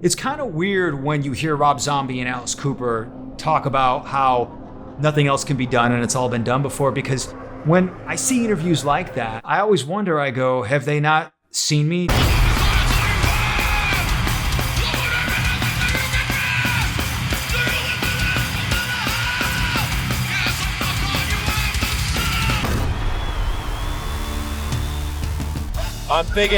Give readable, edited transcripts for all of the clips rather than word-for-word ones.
It's kind of weird when you hear Rob Zombie and Alice Cooper talk about how nothing else can be done and it's all been done before, because when I see interviews like that, I always wonder, I go, have they not seen me? I'm thinking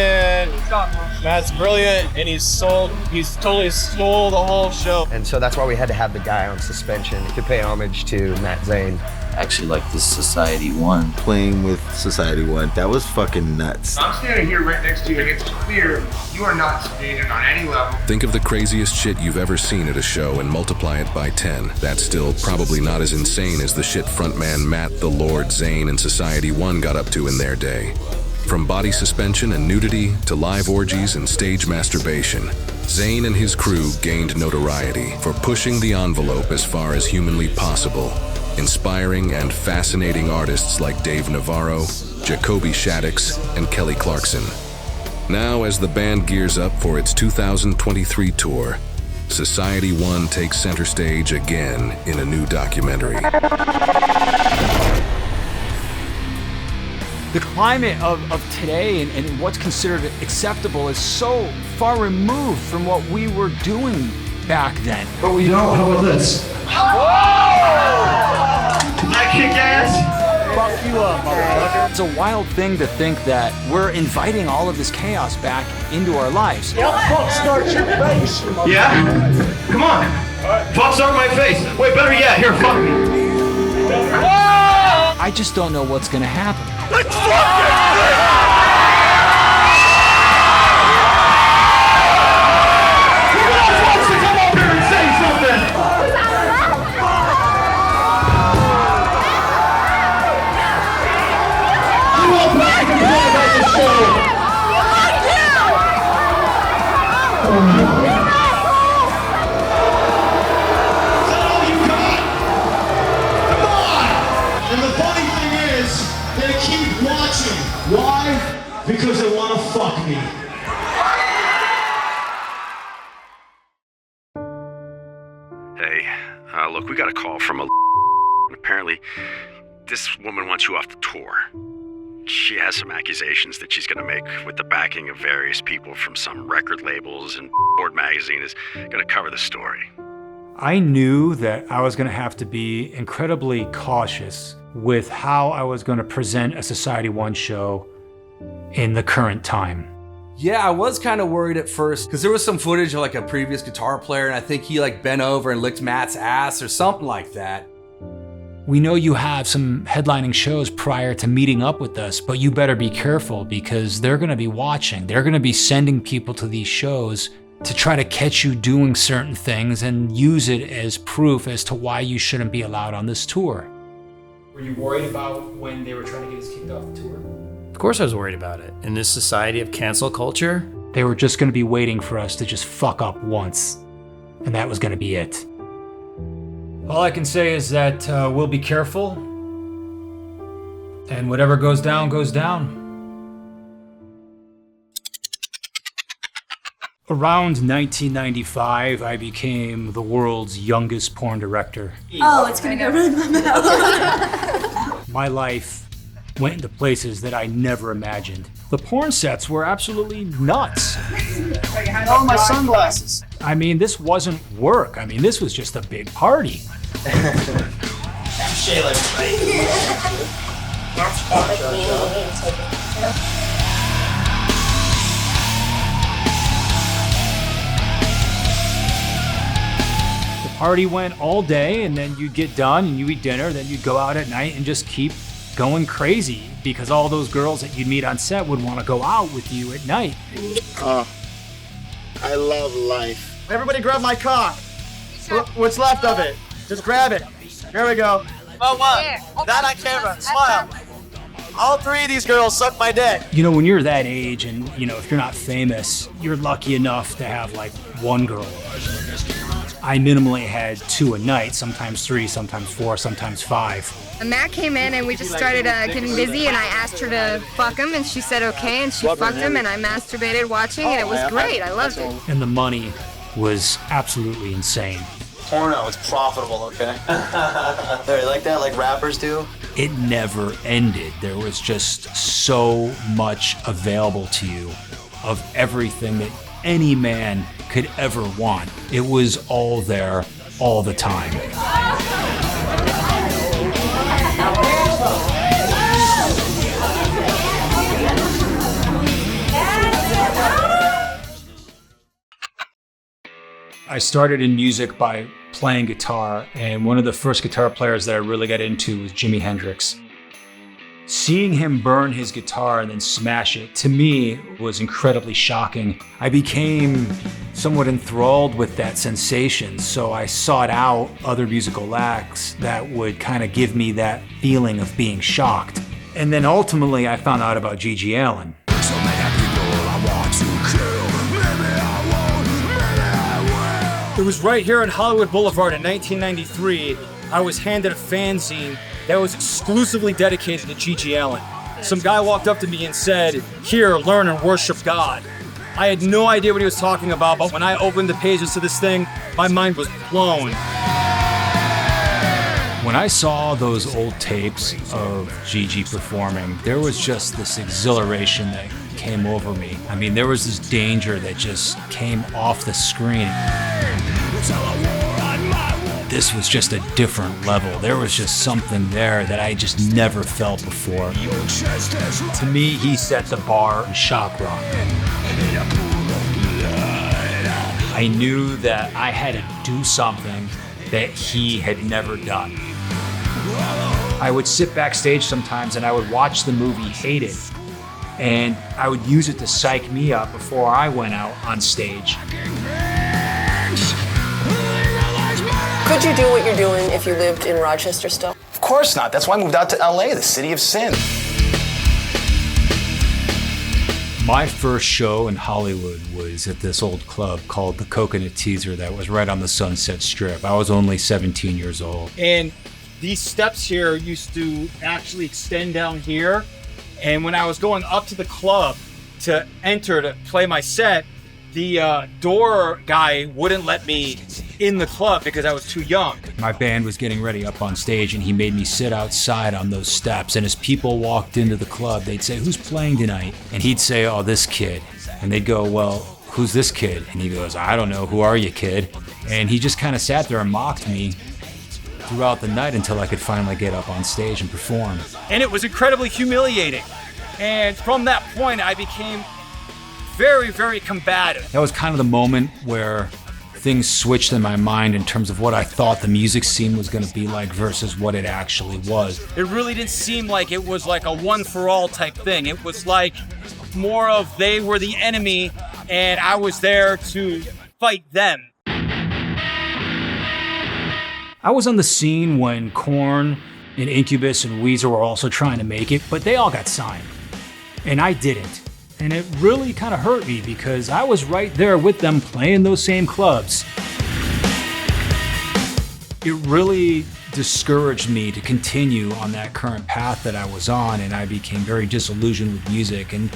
Matt's brilliant, and he's totally stole the whole show. And so that's why we had to have the guy on suspension to pay homage to Matt Zane. Actually like this Society 1. Playing with Society 1, that was fucking nuts. I'm standing here right next to you, and it's clear you are not sedated on any level. Think of the craziest shit you've ever seen at a show and multiply it by 10. That's still probably not as insane as the shit frontman Matt the Lord Zane and Society 1 got up to in their day. From body suspension and nudity to live orgies and stage masturbation, Zane and his crew gained notoriety for pushing the envelope as far as humanly possible, inspiring and fascinating artists like Dave Navarro, Jacoby Shaddix, and Kelly Clarkson. Now, as the band gears up for its 2023 tour, Society 1 takes center stage again in a new documentary. The climate of today and what's considered acceptable is so far removed from what we were doing back then. But we don't. How about this? That kick ass? Fuck you up, motherfucker. It's a wild thing to think that we're inviting all of this chaos back into our lives. Fuck start your face. Yeah? Come on. Fuck start my face. Wait, better yet, here, fuck me. I just don't know what's gonna happen. Let's fucking who else wants to come up here and say something? You all back and forth about the show. Is that all you got? Come on! And the funny thing is, they keep watching. Why? Because they want to fuck me. Hey, look, we got a call from a apparently this woman wants you off the tour. She has some accusations that she's gonna make with the backing of various people from some record labels, and Board Magazine is gonna cover the story. I knew that I was gonna have to be incredibly cautious with how I was gonna present a Society 1 show in the current time. Yeah, I was kind of worried at first because there was some footage of like a previous guitar player, and I think he like bent over and licked Matt's ass or something like that. We know you have some headlining shows prior to meeting up with us, but you better be careful because they're gonna be watching. They're gonna be sending people to these shows to try to catch you doing certain things and use it as proof as to why you shouldn't be allowed on this tour. Were you worried about when they were trying to get us kicked off the tour? Of course I was worried about it. In this society of cancel culture, They were just gonna be waiting for us to just fuck up once, and that was gonna be it. All I can say is that we'll be careful, and whatever goes down, goes down. Around 1995, I became the world's youngest porn director. Oh, it's gonna go right in my mouth. My life went into places that I never imagined. The porn sets were absolutely nuts. Oh, my sunglasses. I mean, this wasn't work. I mean, this was just a big party. Shayla, The party went all day, and then you'd get done and you eat dinner, then you'd go out at night and just keep going crazy because all those girls that you'd meet on set would want to go out with you at night. I love life. everybody grab my cock. What's left of it? Just grab it. Here we go. Oh, what? That on camera. Smile. All three of these girls suck my dick. You know, when you're that age and, you know, if you're not famous, you're lucky enough to have like one girl. I minimally had 2 a night, sometimes 3, sometimes 4, sometimes 5. And Matt came in and we just started getting busy, and I asked her to fuck him and she said okay, and she fucked him and I masturbated watching, and it was great. I loved it. And the money was absolutely insane. Porno, it's profitable, okay? There, you like that, like rappers do? It never ended. There was just so much available to you of everything that any man could ever want. It was all there all the time. I started in music by playing guitar, and one of the first guitar players that I really got into was Jimi Hendrix. Seeing him burn his guitar and then smash it, to me, was incredibly shocking. I became somewhat enthralled with that sensation, so I sought out other musical acts that would kind of give me that feeling of being shocked. And then ultimately, I found out about G.G. Allin. It was right here on Hollywood Boulevard in 1993. I was handed a fanzine that was exclusively dedicated to G.G. Allin. Some guy walked up to me and said, "Here, learn and worship God." I had no idea what he was talking about, but when I opened the pages to this thing, my mind was blown. When I saw those old tapes of Gigi performing, there was just this exhilaration that came over me. I mean, there was this danger that just came off the screen. This was just a different level. There was just something there that I just never felt before. To me, he set the bar in shock rock. I knew that I had to do something that he had never done. I would sit backstage sometimes and I would watch the movie Hated, and I would use it to psych me up before I went out on stage. Could you do what you're doing if you lived in Rochester still? Of course not. That's why I moved out to LA, the city of sin. My first show in Hollywood was at this old club called the Coconut Teaser that was right on the Sunset Strip. I was only 17 years old. And these steps here used to actually extend down here. And when I was going up to the club to enter to play my set, the door guy wouldn't let me in the club because I was too young. My band was getting ready up on stage and he made me sit outside on those steps. And as people walked into the club, they'd say, "Who's playing tonight?" And he'd say, "Oh, this kid." And they'd go, "Well, who's this kid?" And he goes, "I don't know. Who are you, kid?" And he just kind of sat there and mocked me throughout the night until I could finally get up on stage and perform. And it was incredibly humiliating. And from that point, I became very, very combative. That was kind of the moment where things switched in my mind in terms of what I thought the music scene was going to be like versus what it actually was. It really didn't seem like it was like a one-for-all type thing. It was like more of they were the enemy and I was there to fight them. I was on the scene when Korn and Incubus and Weezer were also trying to make it, but they all got signed. And I didn't. And it really kind of hurt me because I was right there with them playing those same clubs. It really discouraged me to continue on that current path that I was on, and I became very disillusioned with music and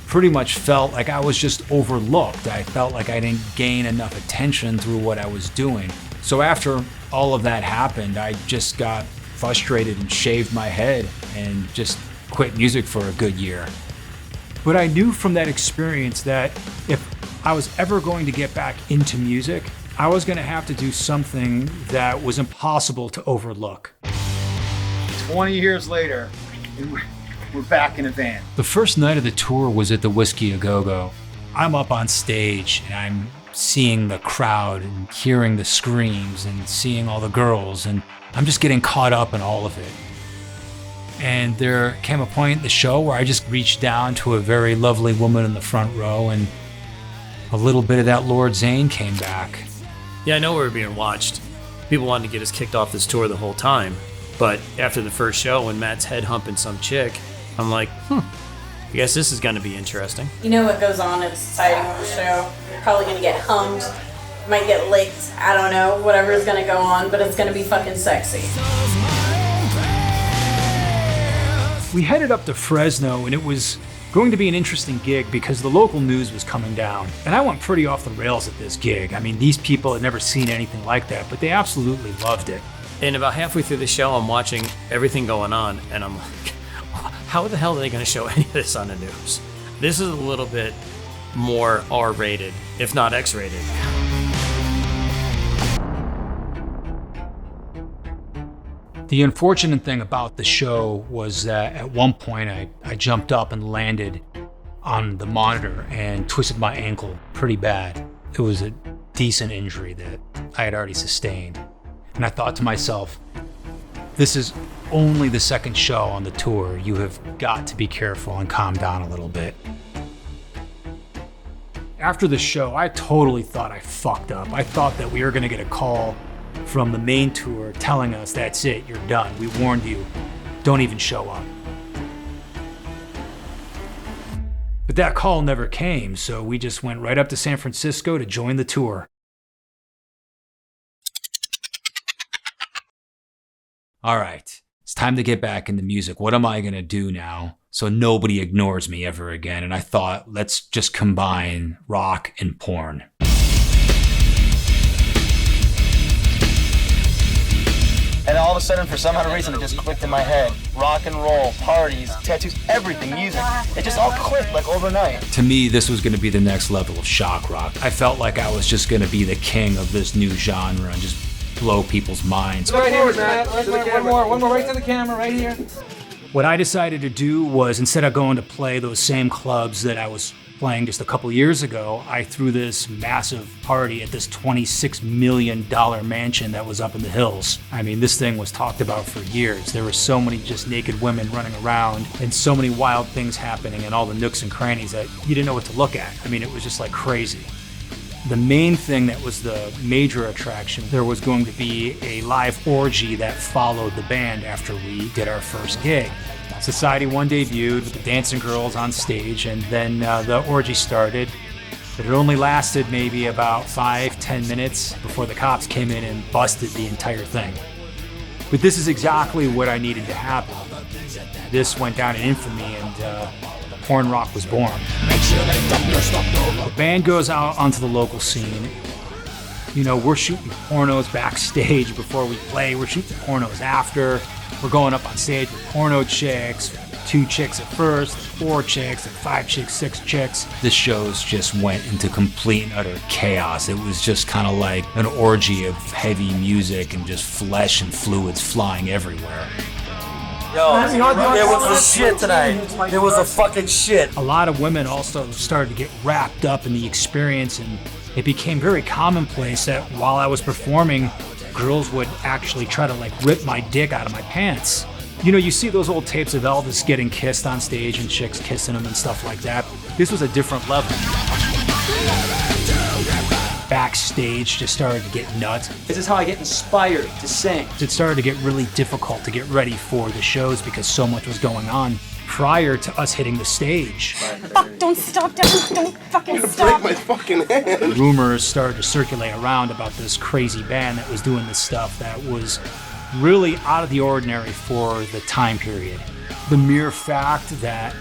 pretty much felt like I was just overlooked. I felt like I didn't gain enough attention through what I was doing. So after all of that happened, I just got frustrated and shaved my head and just quit music for a good year. But I knew from that experience that if I was ever going to get back into music, I was going to have to do something that was impossible to overlook. 20 years later, we're back in a van. The first night of the tour was at the Whiskey A Go-Go. I'm up on stage and I'm seeing the crowd and hearing the screams and seeing all the girls, and I'm just getting caught up in all of it. And there came a point in the show where I just reached down to a very lovely woman in the front row, and a little bit of that Lord Zane came back. Yeah, I know we were being watched. People wanted to get us kicked off this tour the whole time. But after the first show, when Matt's head humping some chick, I'm like, I guess this is going to be interesting. You know what goes on at Society on the show. You're probably going to get hummed, might get licked, I don't know, whatever is going to go on, but it's going to be fucking sexy. We headed up to Fresno, and it was Going to be an interesting gig because the local news was coming down, and I went pretty off the rails at this gig. I mean, these people had never seen anything like that, but they absolutely loved it. And about halfway through the show, I'm watching everything going on, and I'm like, how the hell are they going to show any of this on the news? This is a little bit more R-rated, if not X-rated. The unfortunate thing about the show was that at one point I jumped up and landed on the monitor and twisted my ankle pretty bad. It was a decent injury that I had already sustained. And I thought to myself, this is only the second show on the tour. You have got to be careful and calm down a little bit. After the show, I totally thought I fucked up. I thought that we were gonna get a call from the main tour telling us, that's it, you're done. We warned you, don't even show up. But that call never came, so we just went right up to San Francisco to join the tour. All right, it's time to get back into music. What am I gonna do now so nobody ignores me ever again? And I thought, let's just combine rock and porn. And all of a sudden, for some odd reason, it just clicked in my head. Rock and roll, parties, tattoos, everything, music. It just all clicked like overnight. To me, this was going to be the next level of shock rock. I felt like I was just going to be the king of this new genre and just blow people's minds. Right here, Matt. One more, right to the camera, right here. What I decided to do was, instead of going to play those same clubs that I was playing just a couple years ago, I threw this massive party at this $26 million mansion that was up in the hills. I mean, this thing was talked about for years. There were so many just naked women running around and so many wild things happening in all the nooks and crannies that you didn't know what to look at. I mean, it was just like crazy. The main thing that was the major attraction, there was going to be a live orgy that followed the band after we did our first gig. Society One debuted with the dancing girls on stage, and then the orgy started. But it only lasted maybe about 5-10 minutes before the cops came in and busted the entire thing. But this is exactly what I needed to happen. This went down in infamy, and porn rock was born. The band goes out onto the local scene. You know, we're shooting pornos backstage before we play. We're shooting pornos after. We're going up on stage with porno chicks, 2 chicks at first, 4 chicks, and 5 chicks, 6 chicks. The shows just went into complete and utter chaos. It was just kind of like an orgy of heavy music and just flesh and fluids flying everywhere. Yo, there was a shit tonight. There was a fucking shit. A lot of women also started to get wrapped up in the experience, and it became very commonplace that while I was performing, girls would actually try to like rip my dick out of my pants. You know, you see those old tapes of Elvis getting kissed on stage and chicks kissing him and stuff like that. This was a different level. Backstage just started to get nuts. This is how I get inspired to sing. It started to get really difficult to get ready for the shows because so much was going on prior to us hitting the stage. Fuck, don't stop, don't fucking stop. Break my fucking hand. Rumors started to circulate around about this crazy band that was doing this stuff that was really out of the ordinary for the time period. The mere fact that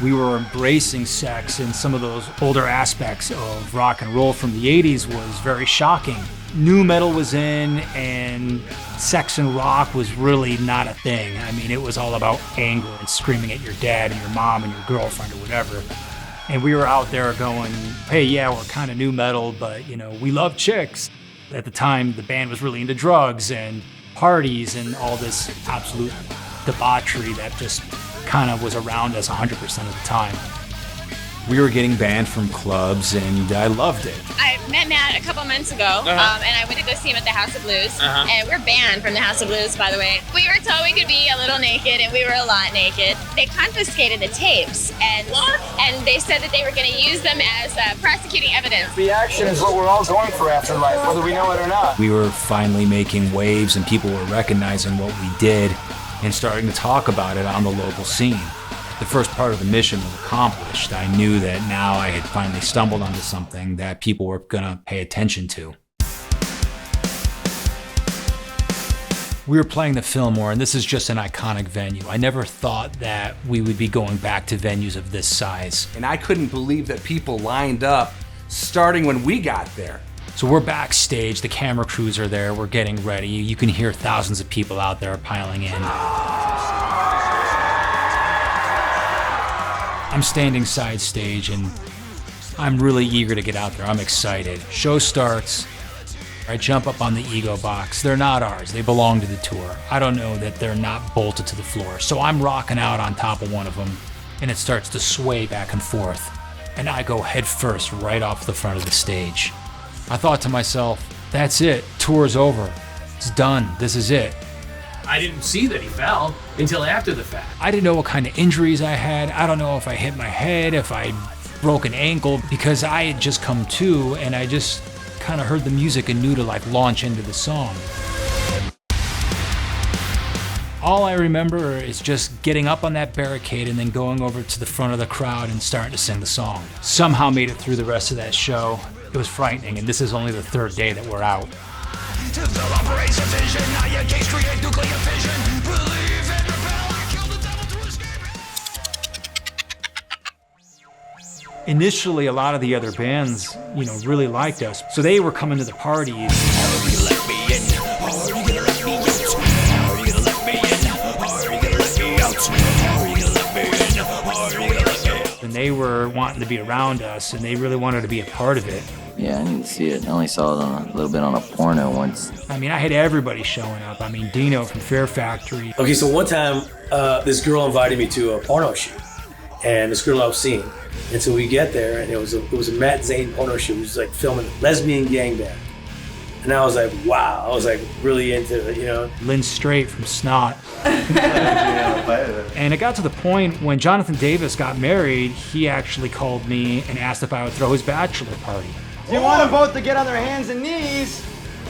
we were embracing sex in some of those older aspects of rock and roll from the 80s was very shocking. Nu metal was in, and sex and rock was really not a thing. I mean, it was all about anger and screaming at your dad and your mom and your girlfriend or whatever. And we were out there going, hey, yeah, we're kind of nu metal, but, you know, we love chicks. At the time, the band was really into drugs and parties and all this absolute debauchery that just kind of was around us 100% of the time. We were getting banned from clubs, and I loved it. I met Matt a couple months ago, and I went to go see him at the House of Blues. And we're banned from the House of Blues, by the way. We were told we could be a little naked, and we were a lot naked. They confiscated the tapes, and they said that they were going to use them as prosecuting evidence. Reaction is what we're all going for after life, whether we know it or not. We were finally making waves, and people were recognizing what we did and starting to talk about it on the local scene. The first part of the mission was accomplished. I knew that now I had finally stumbled onto something that people were going to pay attention to. We were playing the Fillmore, and this is just an iconic venue. I never thought that we would be going back to venues of this size. And I couldn't believe that people lined up starting when we got there. So we're backstage, the camera crews are there, we're getting ready. You can hear thousands of people out there piling in. I'm standing side stage and I'm really eager to get out there. I'm excited. Show starts. I jump up on the ego box. They're not ours. They belong to the tour. I don't know that they're not bolted to the floor. So I'm rocking out on top of one of them, and it starts to sway back and forth. And I go head first right off the front of the stage. I thought to myself, that's it. Tour's over. It's done. This is it. I didn't see that he fell until after the fact. I didn't know what kind of injuries I had. I don't know if I hit my head, if I broke an ankle, because I had just come to and I just kind of heard the music and knew to like launch into the song. All I remember is just getting up on that barricade and then going over to the front of the crowd and starting to sing the song. Somehow made it through the rest of that show. It was frightening, and this is only the third day that we're out. Initially, a lot of the other bands, really liked us. So they were coming to the parties. And they were wanting to be around us, and they really wanted to be a part of it. Yeah, I need to see it. I only saw it a little bit on a porno once. I mean, I had everybody showing up. I mean, Dino from Fear Factory. Okay, so one time, this girl invited me to a porno shoot, and this girl I was seeing. And so we get there, and it was a Matt Zane porno shoot. He was like filming Lesbian gangbang. And I was like, wow. I was like really into it, Lynn Strait from Snot. And it got to the point when Jonathan Davis got married, he actually called me and asked if I would throw his bachelor party. Do you want them both to get on their hands and knees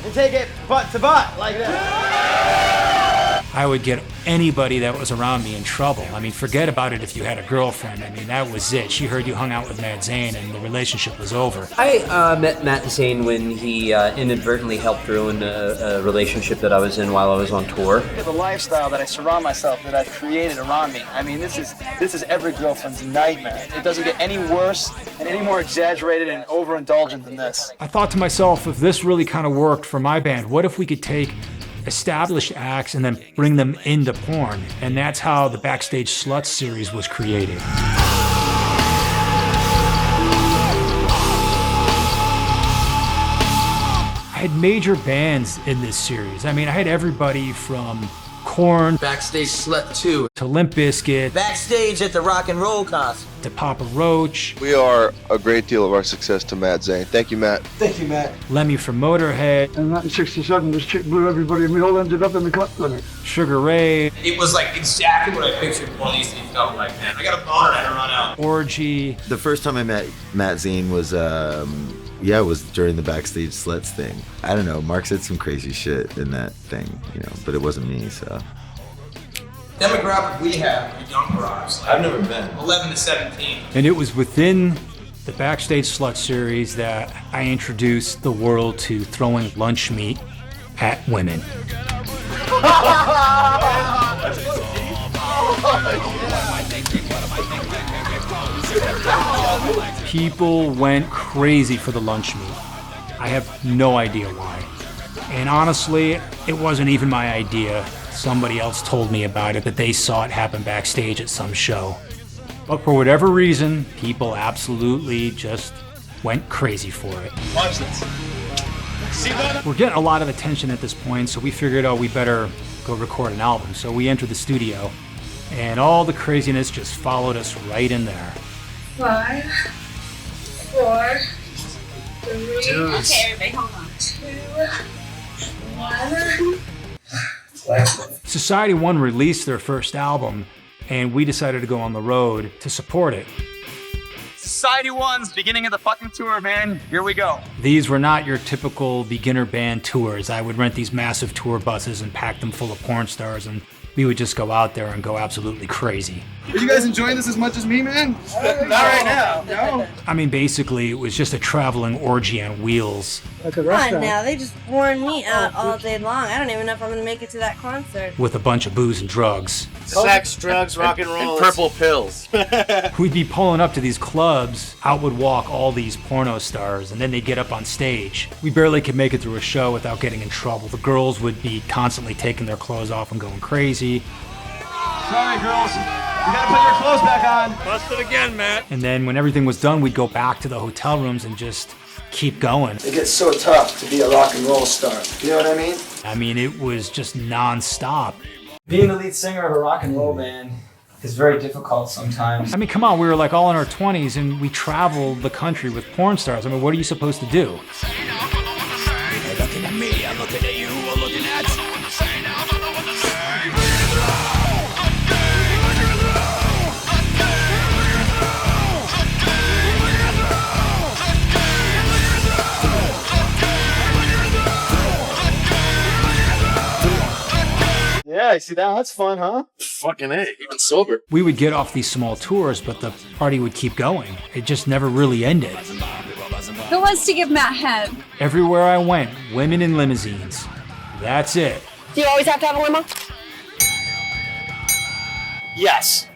and take it butt to butt like that? I would get anybody that was around me in trouble. I mean, forget about it if you had a girlfriend. I mean, that was it. She heard you hung out with Matt Zane and the relationship was over. I met Matt Zane when he inadvertently helped ruin a relationship that I was in while I was on tour. The lifestyle that I surround myself, that I've created around me. I mean, this is every girlfriend's nightmare. It doesn't get any worse and any more exaggerated and overindulgent than this. I thought to myself, if this really kind of worked for my band, what if we could take established acts and then bring them into porn? And that's how the Backstage Sluts series was created. I had major bands in this series. I mean, I had everybody from Korn, Backstage Slut 2, to Limp Bizkit, backstage at the Rock and Roll concert, to Papa Roach. We owe a great deal of our success to Matt Zane. Thank you, Matt. Thank you, Matt. Lemmy from Motorhead. In 1967, this chick blew everybody, and we all ended up in the cut clinic. Sugar Ray. It was like exactly what I pictured one of these things felt like, man. I got a boner and I run out. Orgy. The first time I met Matt Zane was, it was during the Backstage Sluts thing. I don't know, Mark said some crazy shit in that thing, but it wasn't me, so. Demographic we have are young broads. I've never been. 11 to 17. And it was within the Backstage Slut series that I introduced the world to throwing lunch meat at women. People went crazy for the lunch meat. I have no idea why. And honestly, it wasn't even my idea. Somebody else told me about it, that they saw it happen backstage at some show. But for whatever reason, people absolutely just went crazy for it. Watch this. We're getting a lot of attention at this point, so we figured, we better go record an album. So we entered the studio, and all the craziness just followed us right in there. 5, 4, 3, Okay, everybody, hold on. 2, 1. Society One released their first album, and we decided to go on the road to support it. Society One's beginning of the fucking tour, man. Here we go. These were not your typical beginner band tours. I would rent these massive tour buses and pack them full of porn stars and we would just go out there and go absolutely crazy. Are you guys enjoying this as much as me, man? Not right now. No. I mean, basically, it was just a traveling orgy on wheels. Come on now, they just worn me out all day long. I don't even know if I'm gonna make it to that concert. With a bunch of booze and drugs. Sex, drugs, rock and roll, and purple pills. We'd be pulling up to these clubs, out would walk all these porno stars, and then they'd get up on stage. We barely could make it through a show without getting in trouble. The girls would be constantly taking their clothes off and going crazy. Sorry, girls. You gotta put your clothes back on. Busted again, Matt. And then when everything was done, we'd go back to the hotel rooms and just keep going. It gets so tough to be a rock and roll star. You know what I mean? I mean, it was just non-stop. Being the lead singer of a rock and roll band is very difficult sometimes. I mean, come on, we were like all in our 20s and we traveled the country with porn stars. I mean, what are you supposed to do? Looking at me, I'm looking at you, I'm looking at you. Yeah, I see that. That's fun, huh? Fucking A, even sober. We would get off these small tours, but the party would keep going. It just never really ended. Who wants to give Matt head? Everywhere I went, women in limousines. That's it. Do you always have to have a limo? Yes.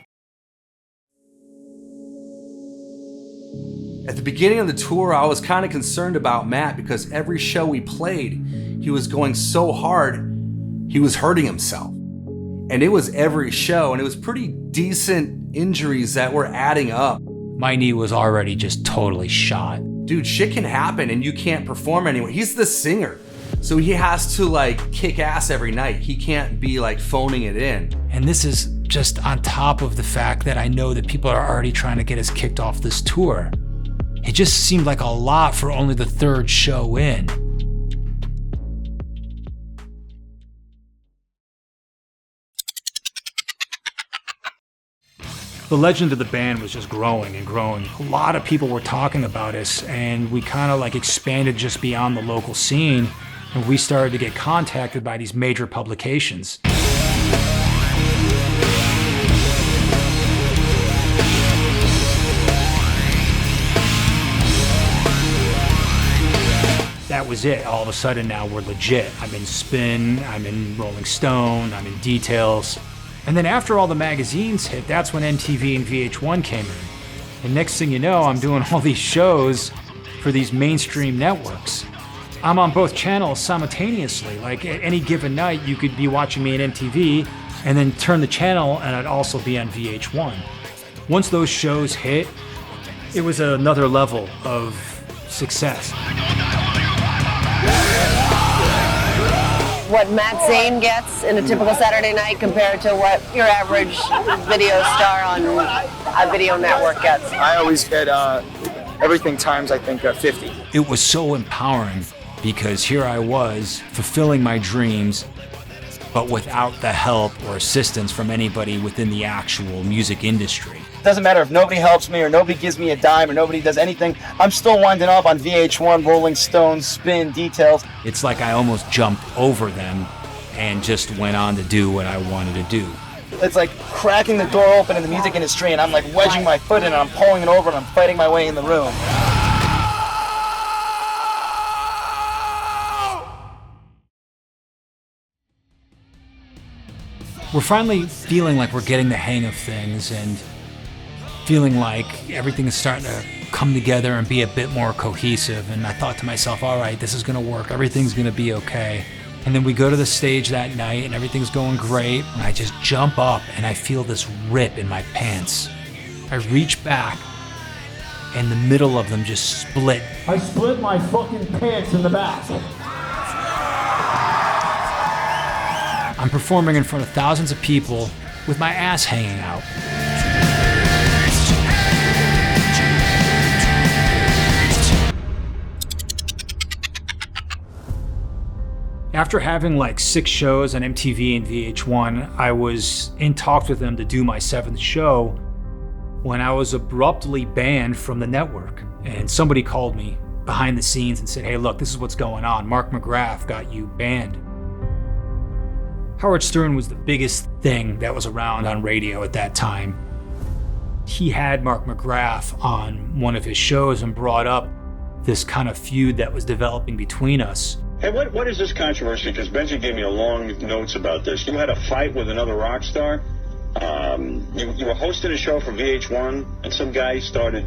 At the beginning of the tour, I was kind of concerned about Matt because every show we played, he was going so hard, he was hurting himself. And it was every show, and it was pretty decent injuries that were adding up. My knee was already just totally shot. Dude, shit can happen and you can't perform anyway. He's the singer, so he has to like kick ass every night. He can't be like phoning it in. And this is just on top of the fact that I know that people are already trying to get us kicked off this tour. It just seemed like a lot for only the third show in. The legend of the band was just growing and growing. A lot of people were talking about us, and we kind of like expanded just beyond the local scene, and we started to get contacted by these major publications. That was it. All of a sudden now we're legit. I'm in Spin, I'm in Rolling Stone, I'm in Details. And then after all the magazines hit, that's when MTV and VH1 came in. And next thing you know, I'm doing all these shows for these mainstream networks. I'm on both channels simultaneously. Like at any given night, you could be watching me on MTV and then turn the channel and I'd also be on VH1. Once those shows hit, it was another level of success. What Matt Zane gets in a typical Saturday night compared to what your average video star on a video network gets? I always get everything times, I think, 50. It was so empowering because here I was fulfilling my dreams, but without the help or assistance from anybody within the actual music industry. It doesn't matter if nobody helps me or nobody gives me a dime or nobody does anything. I'm still winding up on VH1, Rolling Stone, Spin, Details. It's like I almost jumped over them and just went on to do what I wanted to do. It's like cracking the door open in the music industry and I'm like wedging my foot in and I'm pulling it over and I'm fighting my way in the room. We're finally feeling like we're getting the hang of things and feeling like everything is starting to come together and be a bit more cohesive. And I thought to myself, all right, this is gonna work. Everything's gonna be okay. And then we go to the stage that night and everything's going great. And I just jump up and I feel this rip in my pants. I reach back and the middle of them just split. I split my fucking pants in the back. I'm performing in front of thousands of people with my ass hanging out. After having like 6 shows on MTV and VH1, I was in talks with them to do my 7th show when I was abruptly banned from the network. And somebody called me behind the scenes and said, hey, look, this is what's going on. Mark McGrath got you banned. Howard Stern was the biggest thing that was around on radio at that time. He had Mark McGrath on one of his shows and brought up this kind of feud that was developing between us. Hey, what is this controversy? Because Benji gave me a long notes about this. You had a fight with another rock star. You were hosting a show for VH1, and some guy started,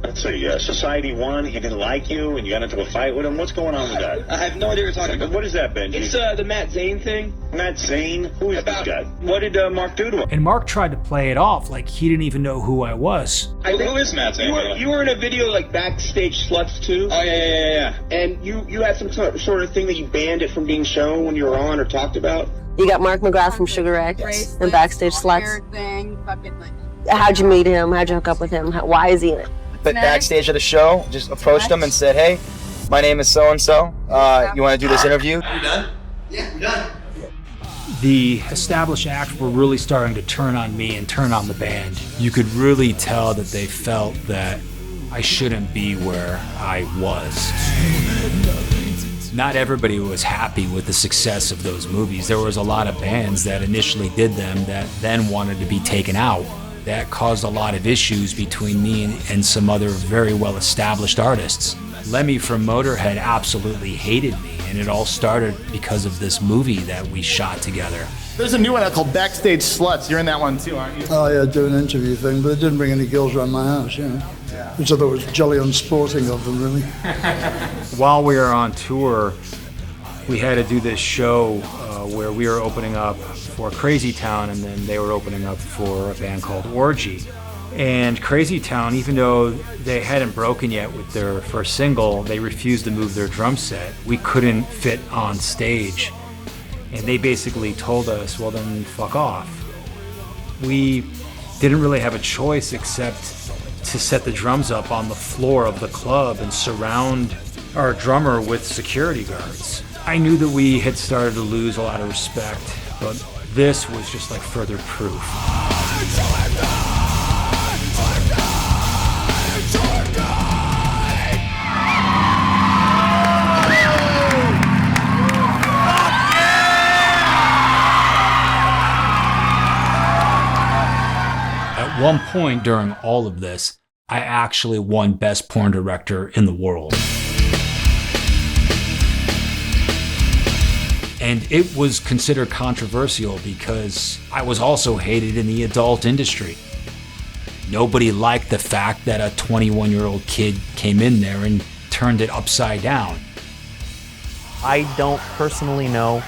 let's see, Society One. He didn't like you, and you got into a fight with him. What's going on with that? I have no idea what you're talking about. What is that, Benji? It's the Matt Zane thing. Matt Zane? Who is this guy? What did Mark do to him? And Mark tried to play it off like he didn't even know who I was. Who is Matt Zane? You were in a video like Backstage Sluts 2. Oh, yeah. And you had some sort of thing that you banned it from being shown when you were on or talked about? You got Mark McGrath from Sugar Ray and Backstage Sluts. Thing, How'd you meet him? How'd you hook up with him? Why is he in it? But backstage of the show, just approached him and said, hey, my name is so-and-so. You want to do this interview? You done? Yeah, I'm done. The established acts were really starting to turn on me and turn on the band. You could really tell that they felt that I shouldn't be where I was. Not everybody was happy with the success of those movies. There was a lot of bands that initially did them that then wanted to be taken out. That caused a lot of issues between me and some other very well-established artists. Lemmy from Motorhead absolutely hated me, and it all started because of this movie that we shot together. There's a new one out called Backstage Sluts. You're in that one too, aren't you? Oh yeah, do an interview thing, but it didn't bring any girls around my house, you know. Which I thought was jolly unsporting of them, really. While we were on tour, we had to do this show where we were opening up for Crazy Town, and then they were opening up for a band called Orgy. And Crazy Town, even though they hadn't broken yet with their first single, they refused to move their drum set. We couldn't fit on stage. And they basically told us, well then fuck off. We didn't really have a choice except to set the drums up on the floor of the club and surround our drummer with security guards. I knew that we had started to lose a lot of respect, but this was just like further proof. At one point during all of this, I actually won Best Porn Director in the world. And it was considered controversial because I was also hated in the adult industry. Nobody liked the fact that a 21-year-old kid came in there and turned it upside down. I don't personally know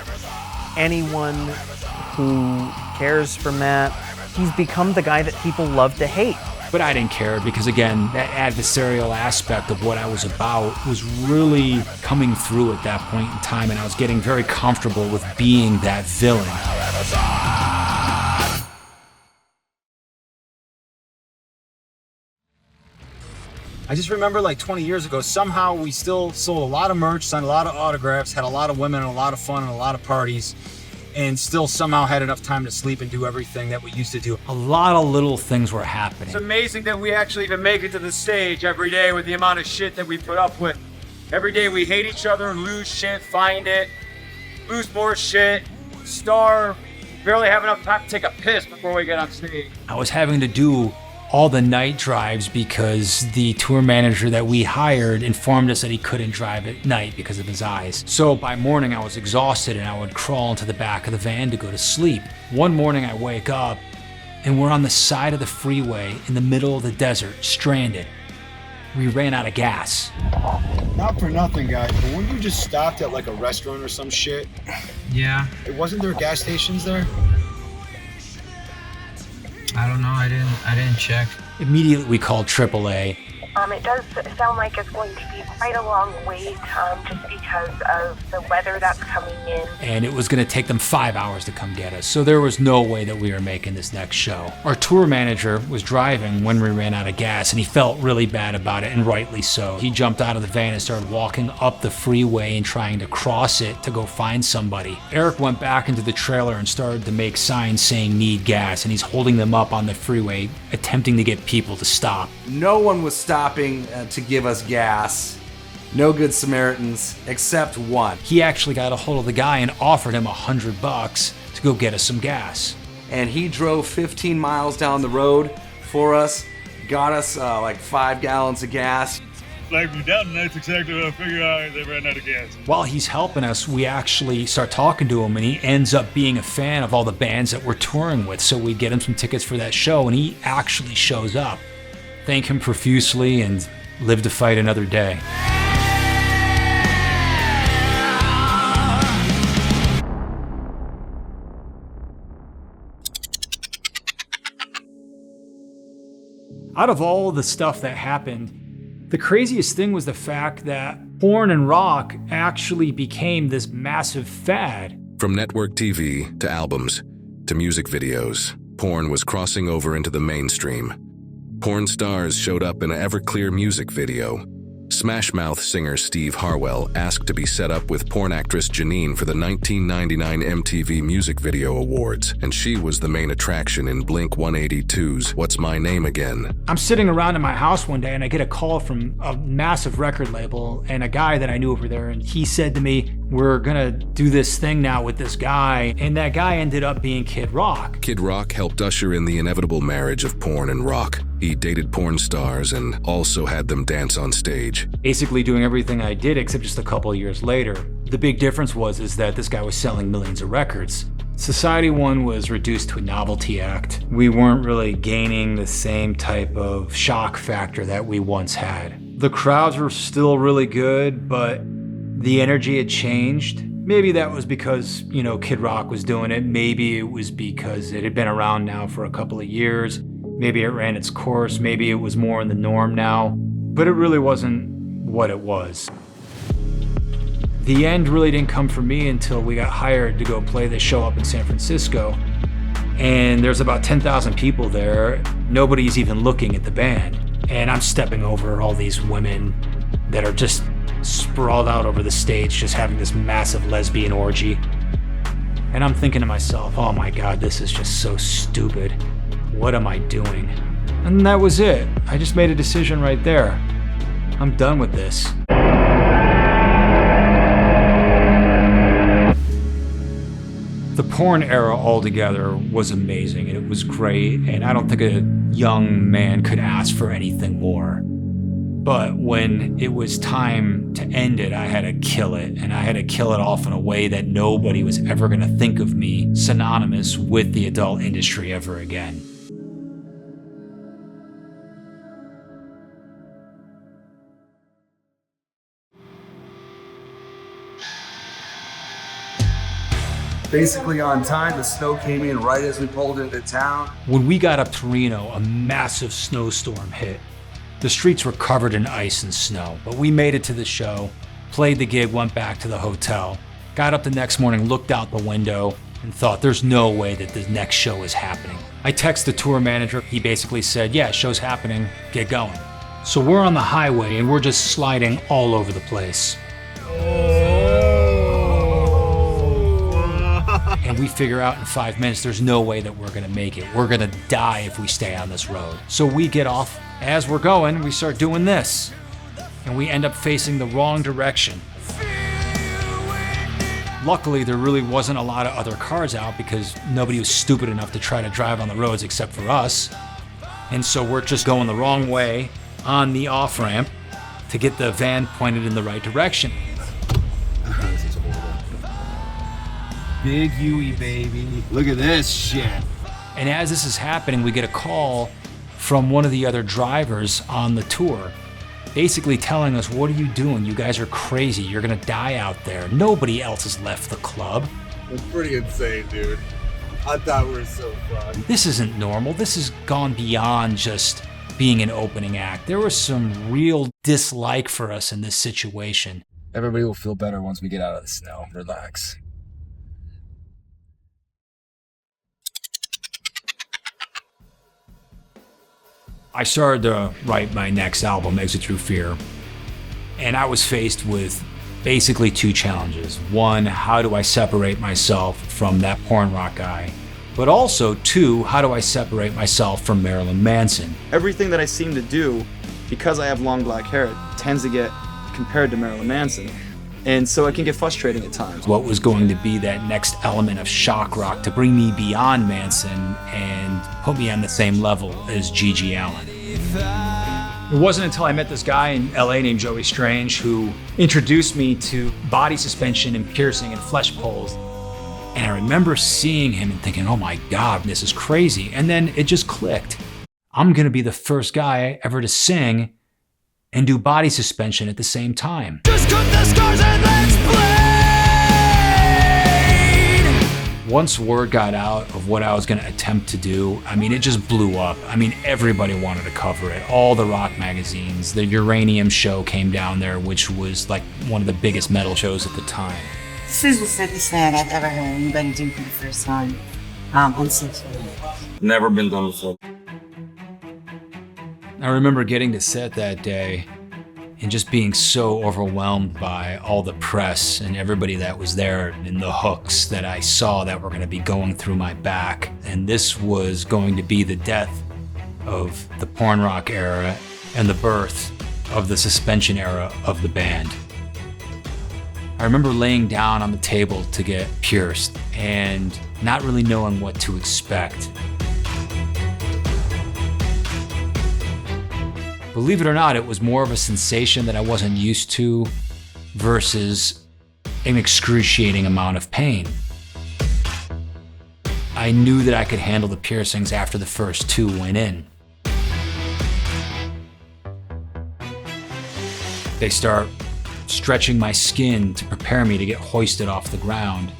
anyone who cares for Matt. He's become the guy that people love to hate. But I didn't care because, again, that adversarial aspect of what I was about was really coming through at that point in time, and I was getting very comfortable with being that villain. I just remember like 20 years ago, somehow we still sold a lot of merch, signed a lot of autographs, had a lot of women and a lot of fun and a lot of parties, and still somehow had enough time to sleep and do everything that we used to do. A lot of little things were happening. It's amazing that we actually even make it to the stage every day with the amount of shit that we put up with. Every day we hate each other, lose shit, find it, lose more shit, starve, barely have enough time to take a piss before we get on stage. I was having to do all the night drives because the tour manager that we hired informed us that he couldn't drive at night because of his eyes. So by morning I was exhausted and I would crawl into the back of the van to go to sleep. One morning I wake up and we're on the side of the freeway in the middle of the desert, stranded. We ran out of gas. Not for nothing, guys, but when you just stopped at like a restaurant or some shit? Yeah. Wasn't there gas stations there? I don't know. I didn't check. Immediately we called AAA. It does sound like it's going to be quite a long wait just because of the weather that's coming in. And it was going to take them 5 hours to come get us. So there was no way that we were making this next show. Our tour manager was driving when we ran out of gas, and he felt really bad about it, and rightly so. He jumped out of the van and started walking up the freeway and trying to cross it to go find somebody. Eric went back into the trailer and started to make signs saying need gas, and he's holding them up on the freeway, attempting to get people to stop. No one was stopping to give us gas. No good Samaritans, except one. He actually got a hold of the guy and offered him $100 to go get us some gas. And he drove 15 miles down the road for us, got us like 5 gallons of gas. Like down tonight, that's exactly what I figured out. They ran out of gas. While he's helping us, we actually start talking to him, and he ends up being a fan of all the bands that we're touring with. So we get him some tickets for that show, and he actually shows up. Thank him profusely and live to fight another day. Out of all the stuff that happened, the craziest thing was the fact that porn and rock actually became this massive fad. From network TV to albums to music videos, porn was crossing over into the mainstream. Porn stars showed up in an Everclear music video. Smash Mouth singer Steve Harwell asked to be set up with porn actress Janine for the 1999 MTV Music Video Awards, and she was the main attraction in Blink-182's What's My Name Again. I'm sitting around in my house one day and I get a call from a massive record label and a guy that I knew over there, and he said to me, we're gonna do this thing now with this guy, and that guy ended up being Kid Rock. Kid Rock helped usher in the inevitable marriage of porn and rock. He dated porn stars and also had them dance on stage. Basically doing everything I did except just a couple of years later. The big difference was that this guy was selling millions of records. Society One was reduced to a novelty act. We weren't really gaining the same type of shock factor that we once had. The crowds were still really good, but the energy had changed. Maybe that was because, Kid Rock was doing it. Maybe it was because it had been around now for a couple of years. Maybe it ran its course. Maybe it was more in the norm now. But it really wasn't what it was. The end really didn't come for me until we got hired to go play this show up in San Francisco. And there's about 10,000 people there. Nobody's even looking at the band. And I'm stepping over all these women that are just sprawled out over the stage, just having this massive lesbian orgy. And I'm thinking to myself, oh my God, this is just so stupid. What am I doing? And that was it. I just made a decision right there. I'm done with this. The porn era altogether was amazing, and it was great, and I don't think a young man could ask for anything more. But when it was time to end it, I had to kill it, and I had to kill it off in a way that nobody was ever going to think of me synonymous with the adult industry ever again. Basically on time, the snow came in right as we pulled into town. When we got up to Reno, a massive snowstorm hit. The streets were covered in ice and snow, but we made it to the show, played the gig, went back to the hotel, got up the next morning, looked out the window, and thought there's no way that the next show is happening. I texted the tour manager. He basically said, yeah, show's happening, get going. So we're on the highway and we're just sliding all over the place. And we figure out in 5 minutes, there's no way that we're gonna make it. We're gonna die if we stay on this road. So we get off. As we're going, we start doing this. And we end up facing the wrong direction. Luckily, there really wasn't a lot of other cars out because nobody was stupid enough to try to drive on the roads except for us. And so we're just going the wrong way on the off-ramp to get the van pointed in the right direction. Big Huey, baby. Look at this shit. And as this is happening, we get a call from one of the other drivers on the tour, basically telling us, what are you doing? You guys are crazy. You're gonna die out there. Nobody else has left the club. It's pretty insane, dude. I thought we were so fun. This isn't normal. This has gone beyond just being an opening act. There was some real dislike for us in this situation. Everybody will feel better once we get out of the snow. Relax. I started to write my next album, Exit Through Fear, and I was faced with basically two challenges. One, how do I separate myself from that porn rock guy? But also, two, how do I separate myself from Marilyn Manson? Everything that I seem to do, because I have long black hair, it tends to get compared to Marilyn Manson. And so it can get frustrating at times. What was going to be that next element of shock rock to bring me beyond Manson and put me on the same level as G.G. Allin? It wasn't until I met this guy in LA named Joey Strange who introduced me to body suspension and piercing and flesh pulls. And I remember seeing him and thinking, oh my God, this is crazy. And then it just clicked. I'm gonna be the first guy ever to sing and do body suspension at the same time. Just cut the scars and let's bleed. Once word got out of what I was gonna attempt to do, I mean, it just blew up. I mean, everybody wanted to cover it. All the rock magazines, the Uranium show came down there, which was like one of the biggest metal shows at the time. This is the sickest thing I've ever heard anybody do for the first time. Uncensored. Never been done before. I remember getting to set that day and just being so overwhelmed by all the press and everybody that was there and the hooks that I saw that were going to be going through my back. And this was going to be the death of the porn rock era and the birth of the suspension era of the band. I remember laying down on the table to get pierced and not really knowing what to expect. Believe it or not, it was more of a sensation that I wasn't used to versus an excruciating amount of pain. I knew that I could handle the piercings after the first 2 went in. They start stretching my skin to prepare me to get hoisted off the ground.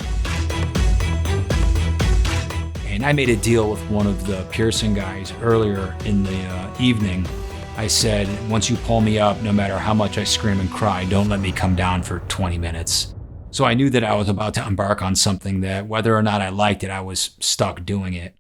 And I made a deal with one of the piercing guys earlier in the evening. I said, once you pull me up, no matter how much I scream and cry, don't let me come down for 20 minutes. So I knew that I was about to embark on something that, whether or not I liked it, I was stuck doing it.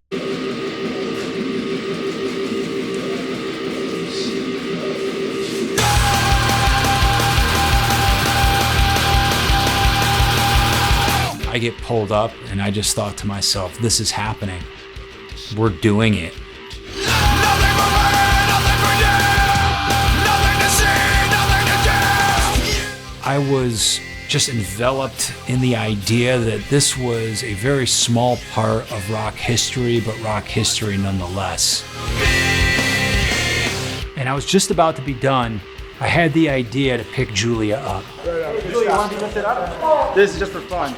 I get pulled up and I just thought to myself, this is happening. We're doing it. I was just enveloped in the idea that this was a very small part of rock history, but rock history nonetheless. And I was just about to be done. I had the idea to pick Julia up. Julia, want to be lifted up? This is just for fun.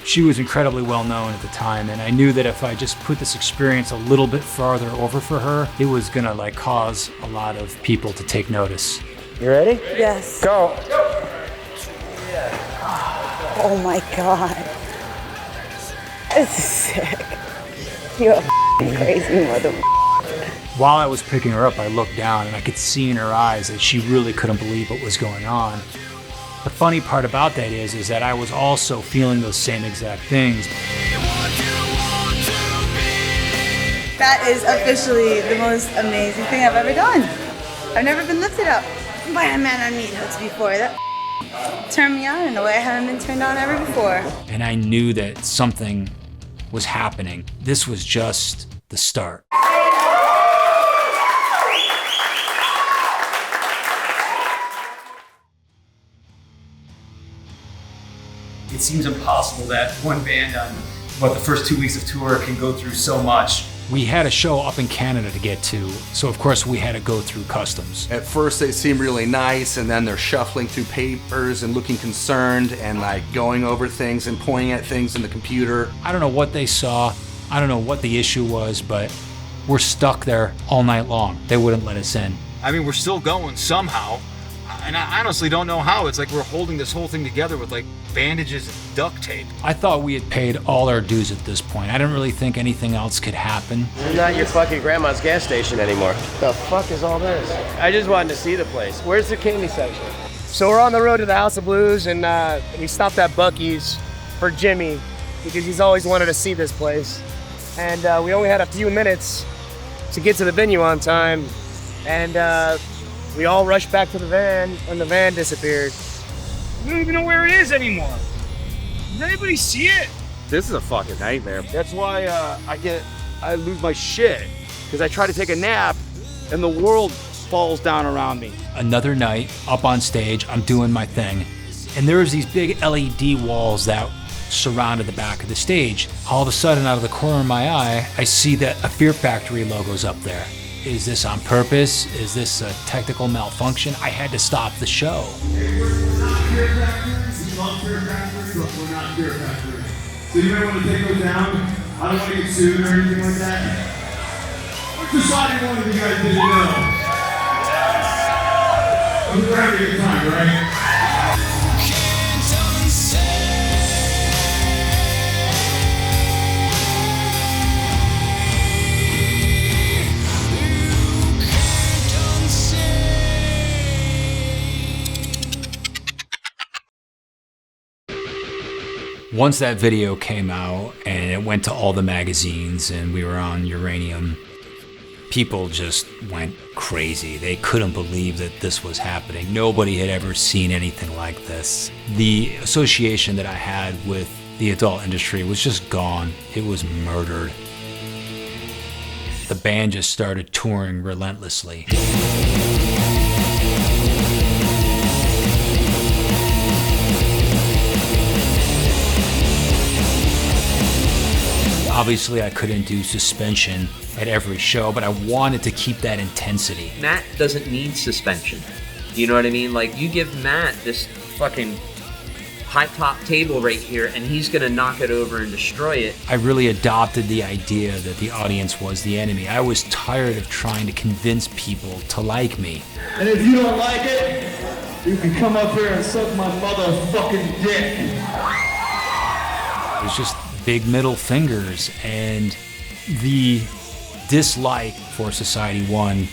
She was incredibly well known at the time, and I knew that if I just put this experience a little bit farther over for her, it was gonna like cause a lot of people to take notice. You ready? Yes. Go. Oh my God. This is sick. You're a crazy motherfucker. While I was picking her up, I looked down and I could see in her eyes that she really couldn't believe what was going on. The funny part about that is that I was also feeling those same exact things. That is officially the most amazing thing I've ever done. I've never been lifted up by a man on meat hooks before. That turned me on in a way I haven't been turned on ever before. And I knew that something was happening. This was just the start. It seems impossible that one band on the first 2 weeks of tour can go through so much. We had a show up in Canada to get to, so of course we had to go through customs. At first they seem really nice, and then they're shuffling through papers and looking concerned and like going over things and pointing at things in the computer. I don't know what they saw, I don't know what the issue was, but we're stuck there all night long. They wouldn't let us in. I mean, we're still going somehow, and I honestly don't know how. It's like we're holding this whole thing together with like bandages and duct tape. I thought we had paid all our dues at this point. I didn't really think anything else could happen. We're not your fucking grandma's gas station anymore. The fuck is all this? I just wanted to see the place. Where's the candy section? So we're on the road to the House of Blues, and we stopped at Buc-ee's for Jimmy because he's always wanted to see this place. And we only had a few minutes to get to the venue on time, and we all rushed back to the van when the van disappeared. We don't even know where it is anymore. Does anybody see it? This is a fucking nightmare. That's why I lose my shit, because I try to take a nap and the world falls down around me. Another night up on stage, I'm doing my thing, And there was these big LED walls that surrounded the back of the stage. All of a sudden, out of the corner of my eye, I see that a Fear Factory logo's up there. Is this on purpose? Is this a technical malfunction? I had to stop the show. We're not Fear Factory. We love Fear Factory, but we're not Fear Factory. So you might want to take those down. I don't want to get sued or anything like that. Which society one of you guys didn't know? We're having a good time, right? Once that video came out and it went to all the magazines and we were on Uranium, people just went crazy. They couldn't believe that this was happening. Nobody had ever seen anything like this. The association that I had with the adult industry was just gone. It was murdered. The band just started touring relentlessly. Obviously, I couldn't do suspension at every show, but I wanted to keep that intensity. Matt doesn't need suspension. You know what I mean? Like, you give Matt this fucking high-top table right here, and he's gonna knock it over and destroy it. I really adopted the idea that the audience was the enemy. I was tired of trying to convince people to like me. And if you don't like it, you can come up here and suck my motherfucking dick. It was just big middle fingers, and the dislike for Society 1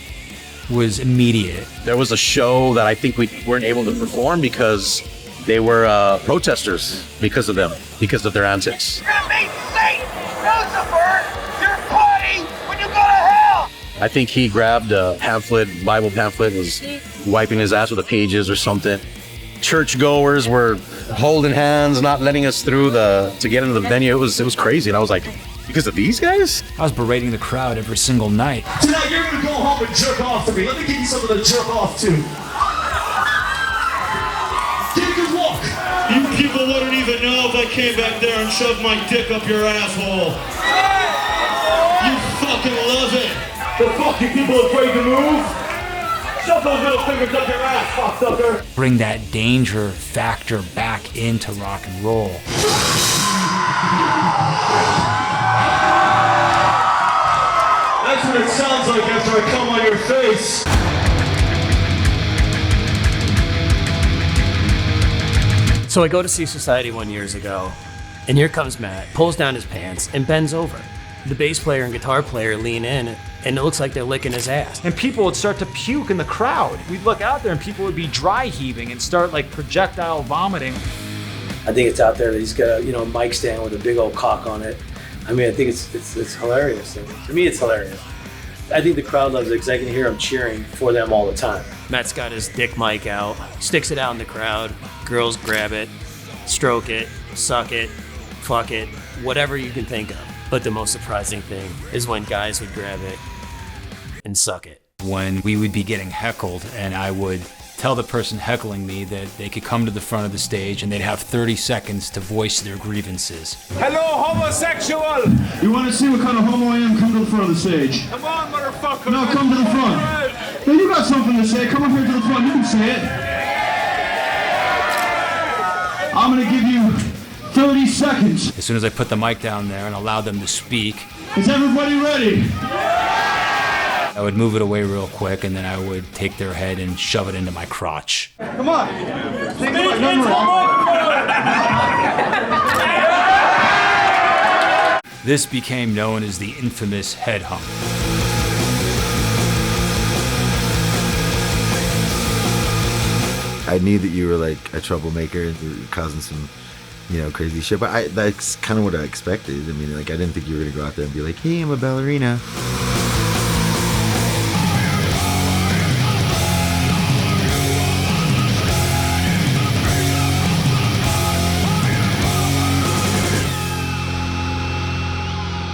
was immediate. There was a show that I think we weren't able to perform because they were protesters because of them, because of their antics. You're gonna meet Satan, Lucifer, your buddy, when you go to hell! I think he grabbed a pamphlet, Bible pamphlet, was wiping his ass with the pages or something. Churchgoers were holding hands, not letting us through to get into the venue. It was crazy, and I was like, because of these guys? I was berating the crowd every single night. Tonight you're gonna go home and jerk off to me. Let me give you something to jerk off to. Take a good look. You people wouldn't even know if I came back there and shoved my dick up your asshole. You fucking love it. The fuck, you people afraid to move? Shove those little fingers up your ass, cocksucker. Bring that danger factor back into rock and roll. That's what it sounds like after I come on your face. So I go to see Society 1 years ago, and here comes Matt, pulls down his pants, and bends over. The bass player and guitar player lean in, and it looks like they're licking his ass. And people would start to puke in the crowd. We'd look out there and people would be dry heaving and start like projectile vomiting. I think it's out there that he's got a mic stand with a big old cock on it. I mean, I think it's hilarious. And to me, it's hilarious. I think the crowd loves it because I can hear them cheering for them all the time. Matt's got his dick mic out, sticks it out in the crowd. Girls grab it, stroke it, suck it, fuck it, whatever you can think of. But the most surprising thing is when guys would grab it and suck it. When we would be getting heckled and I would tell the person heckling me that they could come to the front of the stage and they'd have 30 seconds to voice their grievances. Hello, homosexual! You want to see what kind of homo I am? Come to the front of the stage. Come on, motherfucker! No, come to the front. Hey, you got something to say. Come up here to the front. You can say it. I'm going to give you 30 seconds. As soon as I put the mic down there and allowed them to speak, is everybody ready? I would move it away real quick and then I would take their head and shove it into my crotch. Come on. Take my number. This became known as the infamous head hump. I knew that you were like a troublemaker and you were causing some, crazy shit. But that's kind of what I expected. I mean, like, I didn't think you were gonna go out there and be like, "Hey, I'm a ballerina."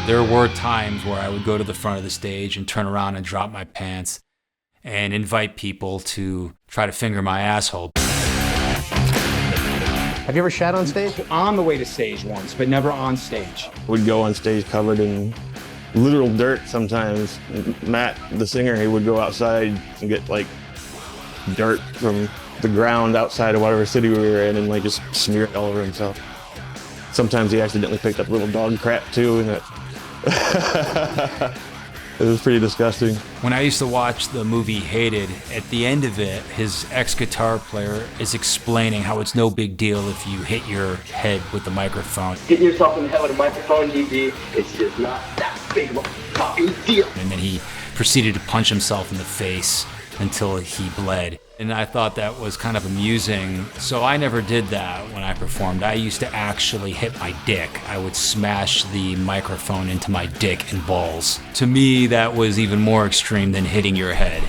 There were times where I would go to the front of the stage and turn around and drop my pants and invite people to try to finger my asshole. Have you ever shat on stage? On the way to stage once, but never on stage. We'd go on stage covered in literal dirt sometimes. Matt, the singer, he would go outside and get like dirt from the ground outside of whatever city we were in and like just smear it all over himself. Sometimes he accidentally picked up little dog crap too, and it was pretty disgusting. When I used to watch the movie Hated, at the end of it, his ex-guitar player is explaining how it's no big deal if you hit your head with the microphone. Hitting yourself in the head with a microphone, GG, it's just not that big of a fucking deal. And then he proceeded to punch himself in the face until he bled. And I thought that was kind of amusing. So I never did that when I performed. I used to actually hit my dick. I would smash the microphone into my dick and balls. To me, that was even more extreme than hitting your head.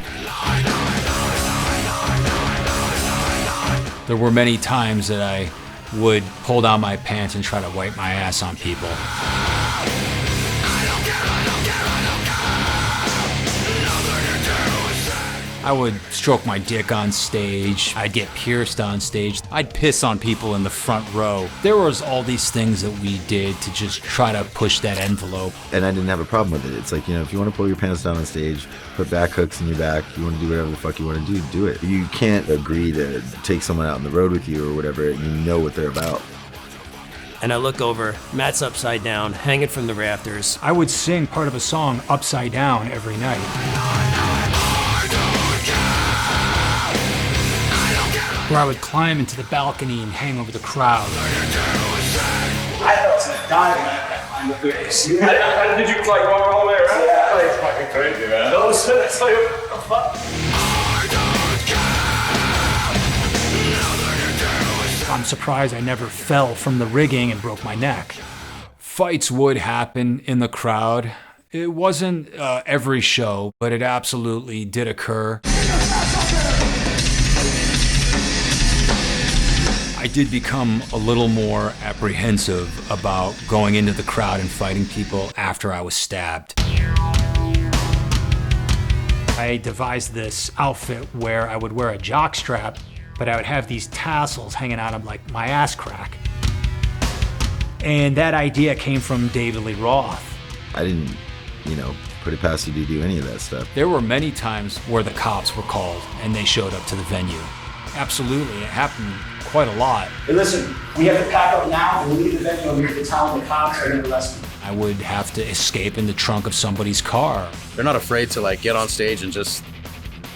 There were many times that I would pull down my pants and try to wipe my ass on people. I would stroke my dick on stage. I'd get pierced on stage. I'd piss on people in the front row. There was all these things that we did to just try to push that envelope. And I didn't have a problem with it. It's like, you know, if you want to pull your pants down on stage, put back hooks in your back, you want to do whatever the fuck you want to do it. You can't agree to take someone out on the road with you or whatever, and you know what they're about. And I look over, Matt's upside down, hanging from the rafters. I would sing part of a song upside down every night. Where I would climb into the balcony and hang over the crowd. I thought it was a dive. Did you like go all the way around? Yeah, it's fucking crazy, man. No, that's like, what the fuck? I'm surprised I never fell from the rigging and broke my neck. Fights would happen in the crowd. It wasn't every show, but it absolutely did occur. I did become a little more apprehensive about going into the crowd and fighting people after I was stabbed. I devised this outfit where I would wear a jock strap, but I would have these tassels hanging out of like my ass crack. And that idea came from David Lee Roth. I didn't, put it past you to do any of that stuff. There were many times where the cops were called and they showed up to the venue. Absolutely, it happened quite a lot. Hey, listen, we have to pack up now and leave the venue and leave the town. The cops are gonna arrest me. I would have to escape in the trunk of somebody's car. They're not afraid to like get on stage and just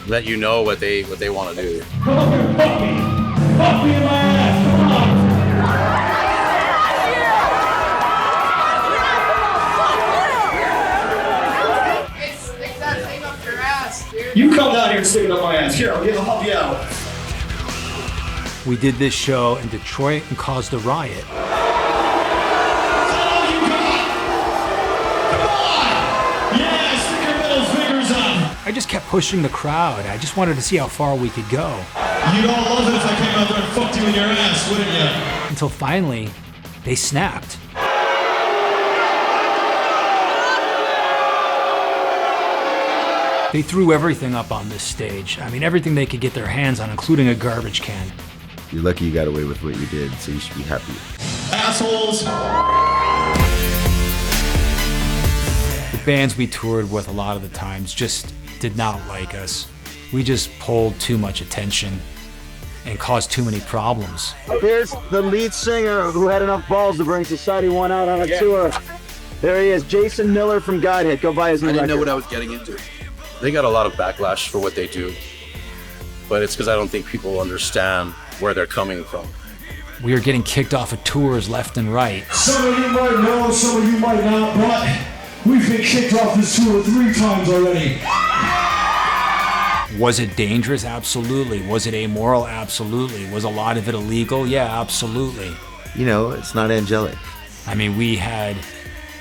let you know what they want to do. Fuck me in my ass, come on! Stick that thing up your ass, dude. You come down here and stick it up my ass. Here, I'll help you out. We did this show in Detroit and caused a riot. I just kept pushing the crowd. I just wanted to see how far we could go. You'd all love it if I came out there and fucked you in your ass, wouldn't you? Until finally, they snapped. They threw everything up on this stage. I mean, everything they could get their hands on, including a garbage can. You're lucky you got away with what you did, so you should be happy. Assholes! The bands we toured with a lot of the times just did not like us. We just pulled too much attention and caused too many problems. Here's the lead singer who had enough balls to bring Society 1 out on a tour. There he is, Jason Miller from Godhead. Go buy his new record. I didn't know what I was getting into. They got a lot of backlash for what they do, but it's because I don't think people understand where they're coming from. We are getting kicked off of tours left and right. Some of you might know, some of you might not, but we've been kicked off this tour 3 times already. Was it dangerous? Absolutely. Was it amoral? Absolutely. Was a lot of it illegal? Yeah, absolutely. It's not angelic. I mean, we had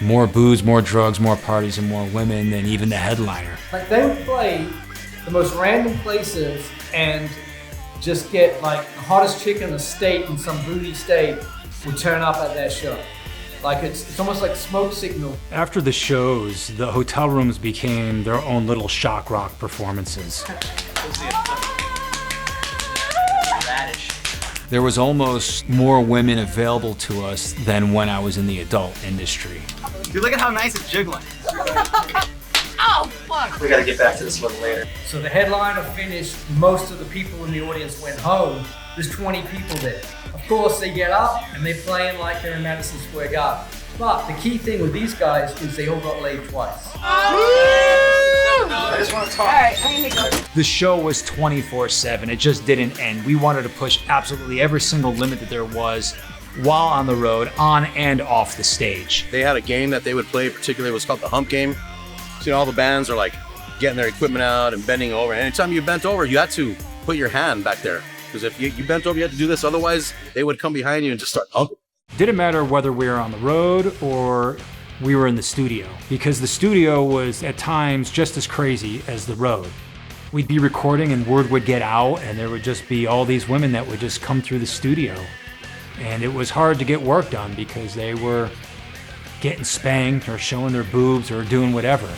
more booze, more drugs, more parties, and more women than even the headliner. Like, they would play the most random places and just get like the hottest chick in the state in some booty state would turn up at that show. Like it's almost like smoke signal. After the shows, the hotel rooms became their own little shock rock performances. there was almost more women available to us than when I was in the adult industry. Dude, look at how nice it's jiggling. Oh, fuck! We gotta get back to this a little later. So the headliner finished, most of the people in the audience went home. There's 20 people there. Of course, they get up and they're playing like they're in Madison Square Garden. But the key thing with these guys is they all got laid twice. I just want to talk. All right, I'm gonna go. The show was 24/7. It just didn't end. We wanted to push absolutely every single limit that there was while on the road, on and off the stage. They had a game that they would play, particularly it was called the hump game. So, all the bands are like getting their equipment out and bending over. And anytime you bent over, you had to put your hand back there. Because if you bent over, you had to do this. Otherwise, they would come behind you and just start humping. Didn't matter whether we were on the road or we were in the studio, because the studio was at times just as crazy as the road. We'd be recording and word would get out and there would just be all these women that would just come through the studio. And it was hard to get work done because they were getting spanked or showing their boobs or doing whatever.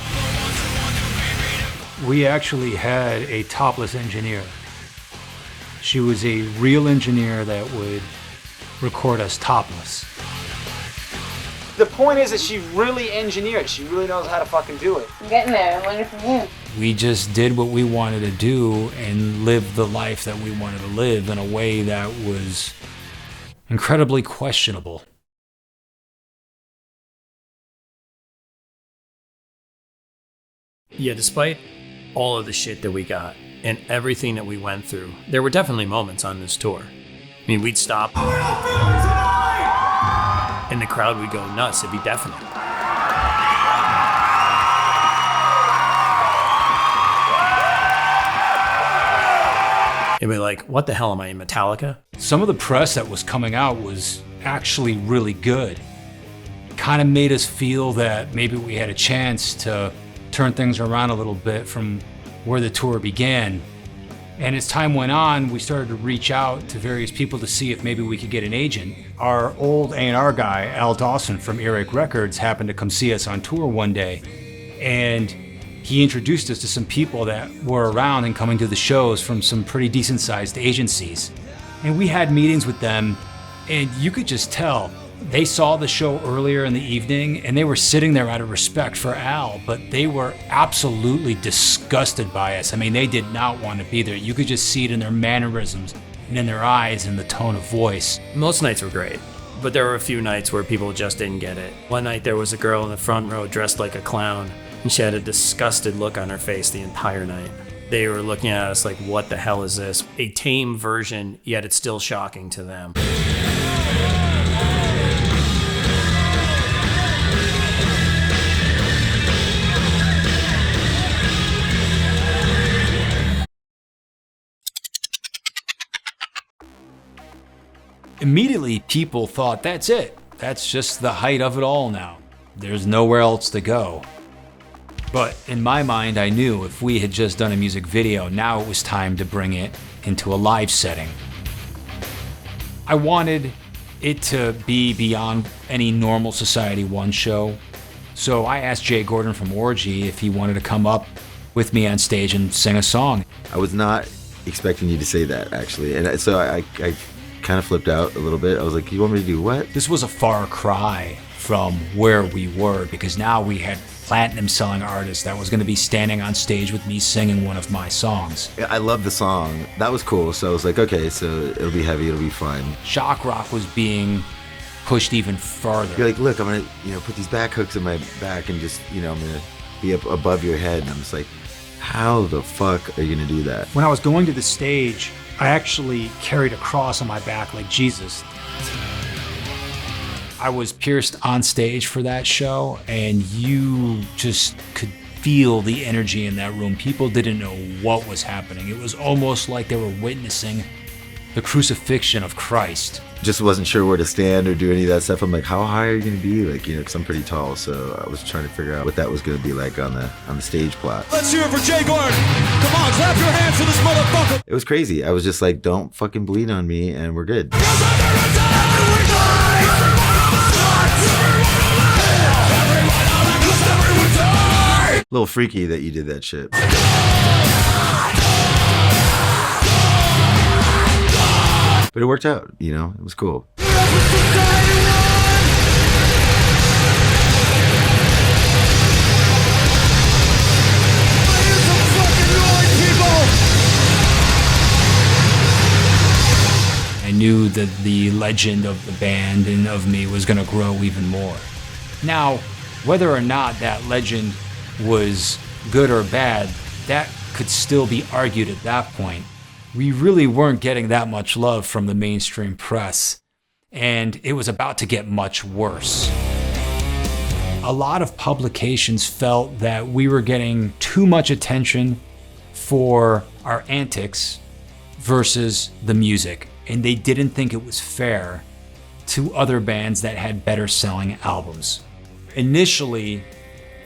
We actually had a topless engineer. She was a real engineer that would record us topless. The point is that she really engineered. She really knows how to fucking do it. I'm getting there. I'm learning from you. We just did what we wanted to do and lived the life that we wanted to live in a way that was incredibly questionable. Yeah, despite all of the shit that we got and everything that we went through, there were definitely moments on this tour. I mean, we'd stop and the crowd would go nuts. It'd be deafening. It'd be like, what the hell am I in Metallica? Some of the press that was coming out was actually really good. Kind of made us feel that maybe we had a chance to turn things around a little bit from where the tour began. And as time went on, we started to reach out to various people to see if maybe we could get an agent. Our old A&R guy, Al Dawson from Earache Records, happened to come see us on tour one day. And he introduced us to some people that were around and coming to the shows from some pretty decent sized agencies. And we had meetings with them, and you could just tell they saw the show earlier in the evening and they were sitting there out of respect for Al, but they were absolutely disgusted by us. I mean, they did not want to be there. You could just see it in their mannerisms and in their eyes and the tone of voice. Most nights were great, but there were a few nights where people just didn't get it. One night there was a girl in the front row dressed like a clown, and she had a disgusted look on her face the entire night. They were looking at us like, what the hell is this? A tame version, yet it's still shocking to them. Immediately, people thought, that's it. That's just the height of it all now. There's nowhere else to go. But in my mind, I knew if we had just done a music video, now it was time to bring it into a live setting. I wanted it to be beyond any normal Society 1 show. So I asked Jay Gordon from Orgy if he wanted to come up with me on stage and sing a song. I was not expecting you to say that, actually. And so I kind of flipped out a little bit. I was like, you want me to do what? This was a far cry from where we were, because now we had platinum selling artist that was going to be standing on stage with me singing one of my songs. I love the song. That was cool. So I was like, okay, so it'll be heavy, it'll be fun. Shock rock was being pushed even farther. You're like, look, I'm going to, put these back hooks in my back and just, I'm going to be up above your head. And I'm just like, how the fuck are you going to do that? When I was going to the stage, I actually carried a cross on my back like Jesus. I was pierced on stage for that show, and you just could feel the energy in that room. People didn't know what was happening. It was almost like they were witnessing the crucifixion of Christ. Just wasn't sure where to stand or do any of that stuff. I'm like, how high are you going to be? Like, because I'm pretty tall, so I was trying to figure out what that was going to be like on the stage plot. Let's hear it for Jay Gordon. Come on, clap your hands for this motherfucker. It was crazy. I was just like, don't fucking bleed on me, and we're good. A little freaky that you did that shit. But it worked out, you know, it was cool. I knew that the legend of the band and of me was going to grow even more. Now, whether or not that legend was good or bad, that could still be argued at that point. We really weren't getting that much love from the mainstream press, and it was about to get much worse. A lot of publications felt that we were getting too much attention for our antics versus the music, and they didn't think it was fair to other bands that had better selling albums. Initially,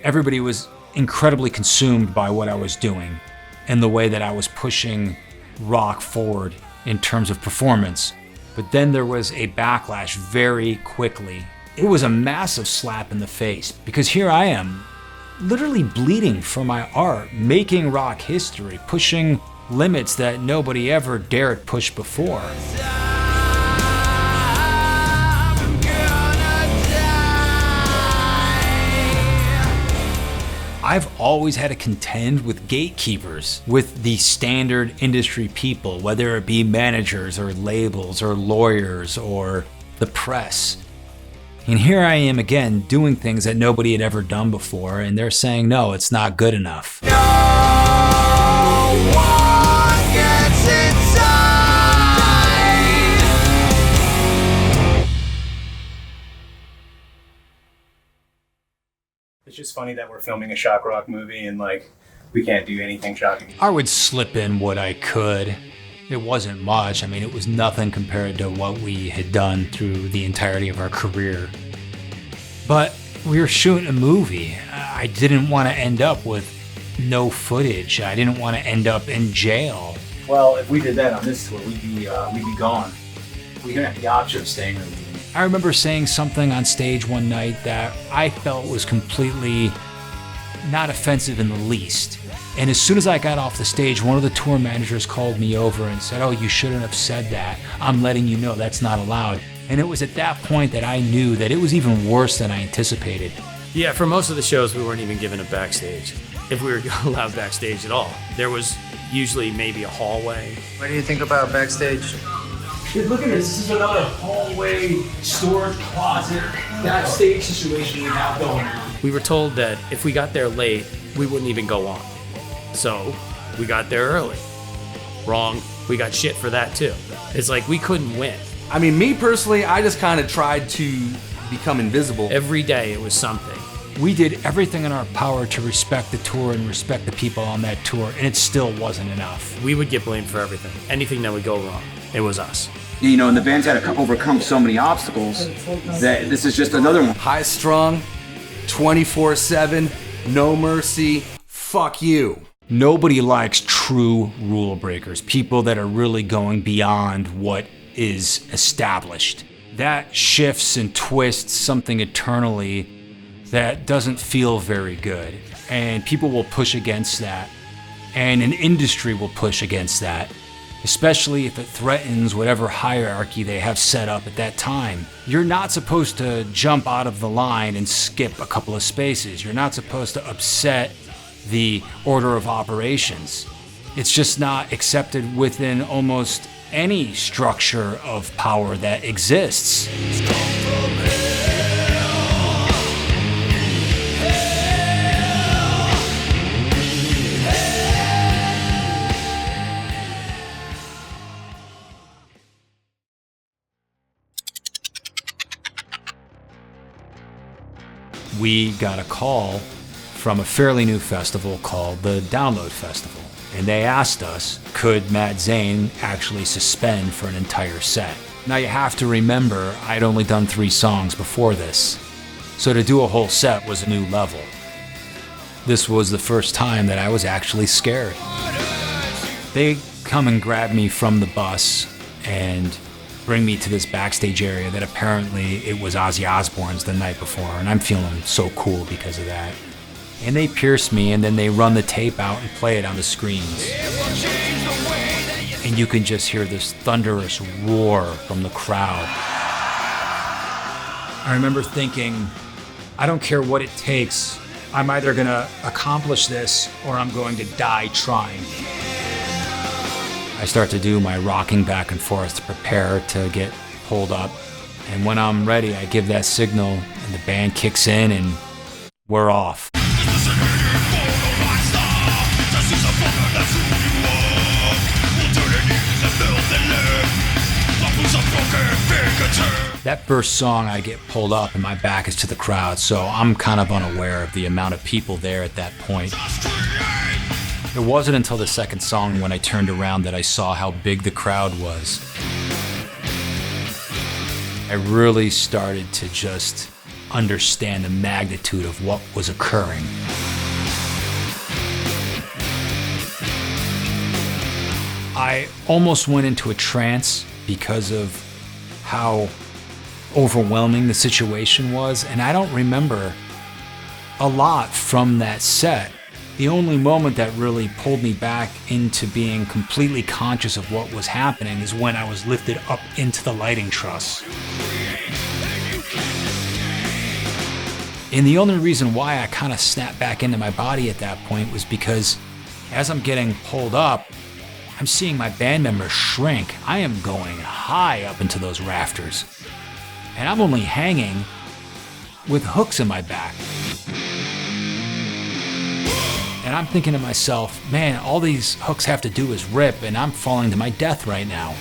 everybody was incredibly consumed by what I was doing and the way that I was pushing rock forward in terms of performance. But then there was a backlash very quickly. It was a massive slap in the face, because here I am, literally bleeding for my art, making rock history, pushing limits that nobody ever dared push before. I've always had to contend with gatekeepers, with the standard industry people, whether it be managers or labels or lawyers or the press. And here I am again doing things that nobody had ever done before, and they're saying, no, it's not good enough. It's just funny that we're filming a shock rock movie and like we can't do anything shocking. I would slip in what I could. It wasn't much. I mean, it was nothing compared to what we had done through the entirety of our career. But we were shooting a movie. I didn't want to end up with no footage. I didn't want to end up in jail. Well, if we did that on this tour, we'd be gone. We didn't have the option of staying in the movie. I remember saying something on stage one night that I felt was completely not offensive in the least. And as soon as I got off the stage, one of the tour managers called me over and said, "Oh, you shouldn't have said that. I'm letting you know that's not allowed." And it was at that point that I knew that it was even worse than I anticipated. Yeah, for most of the shows, we weren't even given a backstage. If we were allowed backstage at all. There was usually maybe a hallway. What do you think about backstage? Look at this. This is another hallway, storage closet, backstage situation we have going on. We were told that if we got there late, we wouldn't even go on. So we got there early. Wrong. We got shit for that too. It's like we couldn't win. I mean, me personally, I just kind of tried to become invisible. Every day it was something. We did everything in our power to respect the tour and respect the people on that tour, and it still wasn't enough. We would get blamed for everything. Anything that would go wrong, it was us. You know, and the band's had to overcome so many obstacles that this is just another one. High strung, 24/7, no mercy, fuck you. Nobody likes true rule breakers, people that are really going beyond what is established. That shifts and twists something eternally that doesn't feel very good. And people will push against that. And an industry will push against that, especially if it threatens whatever hierarchy they have set up at that time. You're not supposed to jump out of the line and skip a couple of spaces. You're not supposed to upset the order of operations. It's just not accepted within almost any structure of power that exists. We got a call from a fairly new festival called the Download Festival. And they asked us, could Matt Zane actually suspend for an entire set? Now you have to remember, I'd only done 3 songs before this. So to do a whole set was a new level. This was the first time that I was actually scared. They come and grab me from the bus and bring me to this backstage area that apparently it was Ozzy Osbourne's the night before, and I'm feeling so cool because of that. And they pierce me, and then they run the tape out and play it on the screens. and you can just hear this thunderous roar from the crowd. I remember thinking, I don't care what it takes. I'm either gonna accomplish this or I'm going to die trying. I start to do my rocking back and forth to prepare to get pulled up. And when I'm ready, I give that signal and the band kicks in and we're off. That first song, I get pulled up and my back is to the crowd, so I'm kind of unaware of the amount of people there at that point. It wasn't until the second song when I turned around that I saw how big the crowd was. I really started to just understand the magnitude of what was occurring. I almost went into a trance because of how overwhelming the situation was, and I don't remember a lot from that set. The only moment that really pulled me back into being completely conscious of what was happening is when I was lifted up into the lighting truss. And the only reason why I kind of snapped back into my body at that point was because as I'm getting pulled up, I'm seeing my band members shrink. I am going high up into those rafters. And I'm only hanging with hooks in my back. And I'm thinking to myself, man, all these hooks have to do is rip and I'm falling to my death right now.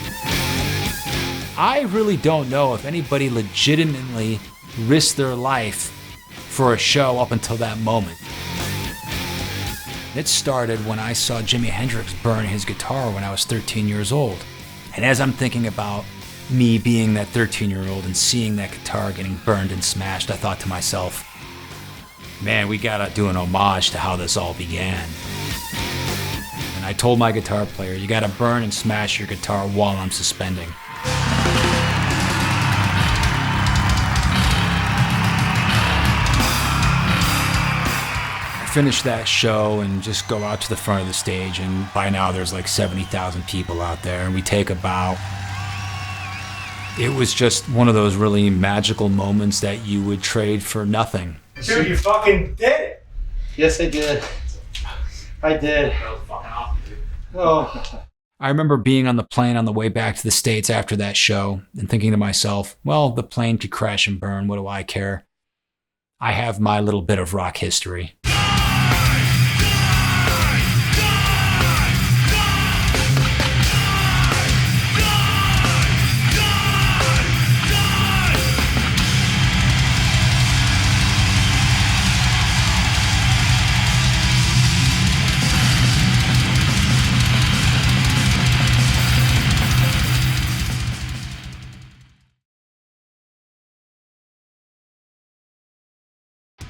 I really don't know if anybody legitimately risked their life for a show up until that moment. It started when I saw Jimi Hendrix burn his guitar when I was 13 years old. And as I'm thinking about me being that 13-year-old and seeing that guitar getting burned and smashed, I thought to myself, man, we gotta do an homage to how this all began. And I told my guitar player, you gotta burn and smash your guitar while I'm suspending. Finish that show and just go out to the front of the stage, and by now there's like 70,000 people out there, and we take a bow. It was just one of those really magical moments that you would trade for nothing. Dude, you fucking did it! Yes, I did. I did. Oh. I remember being on the plane on the way back to the States after that show and thinking to myself, well, the plane could crash and burn, what do I care? I have my little bit of rock history.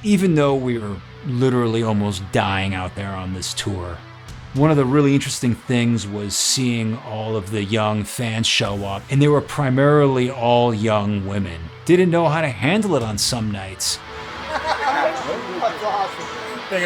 Even though we were literally almost dying out there on this tour, one of the really interesting things was seeing all of the young fans show up, and they were primarily all young women. Didn't know how to handle it on some nights. That's awesome. Big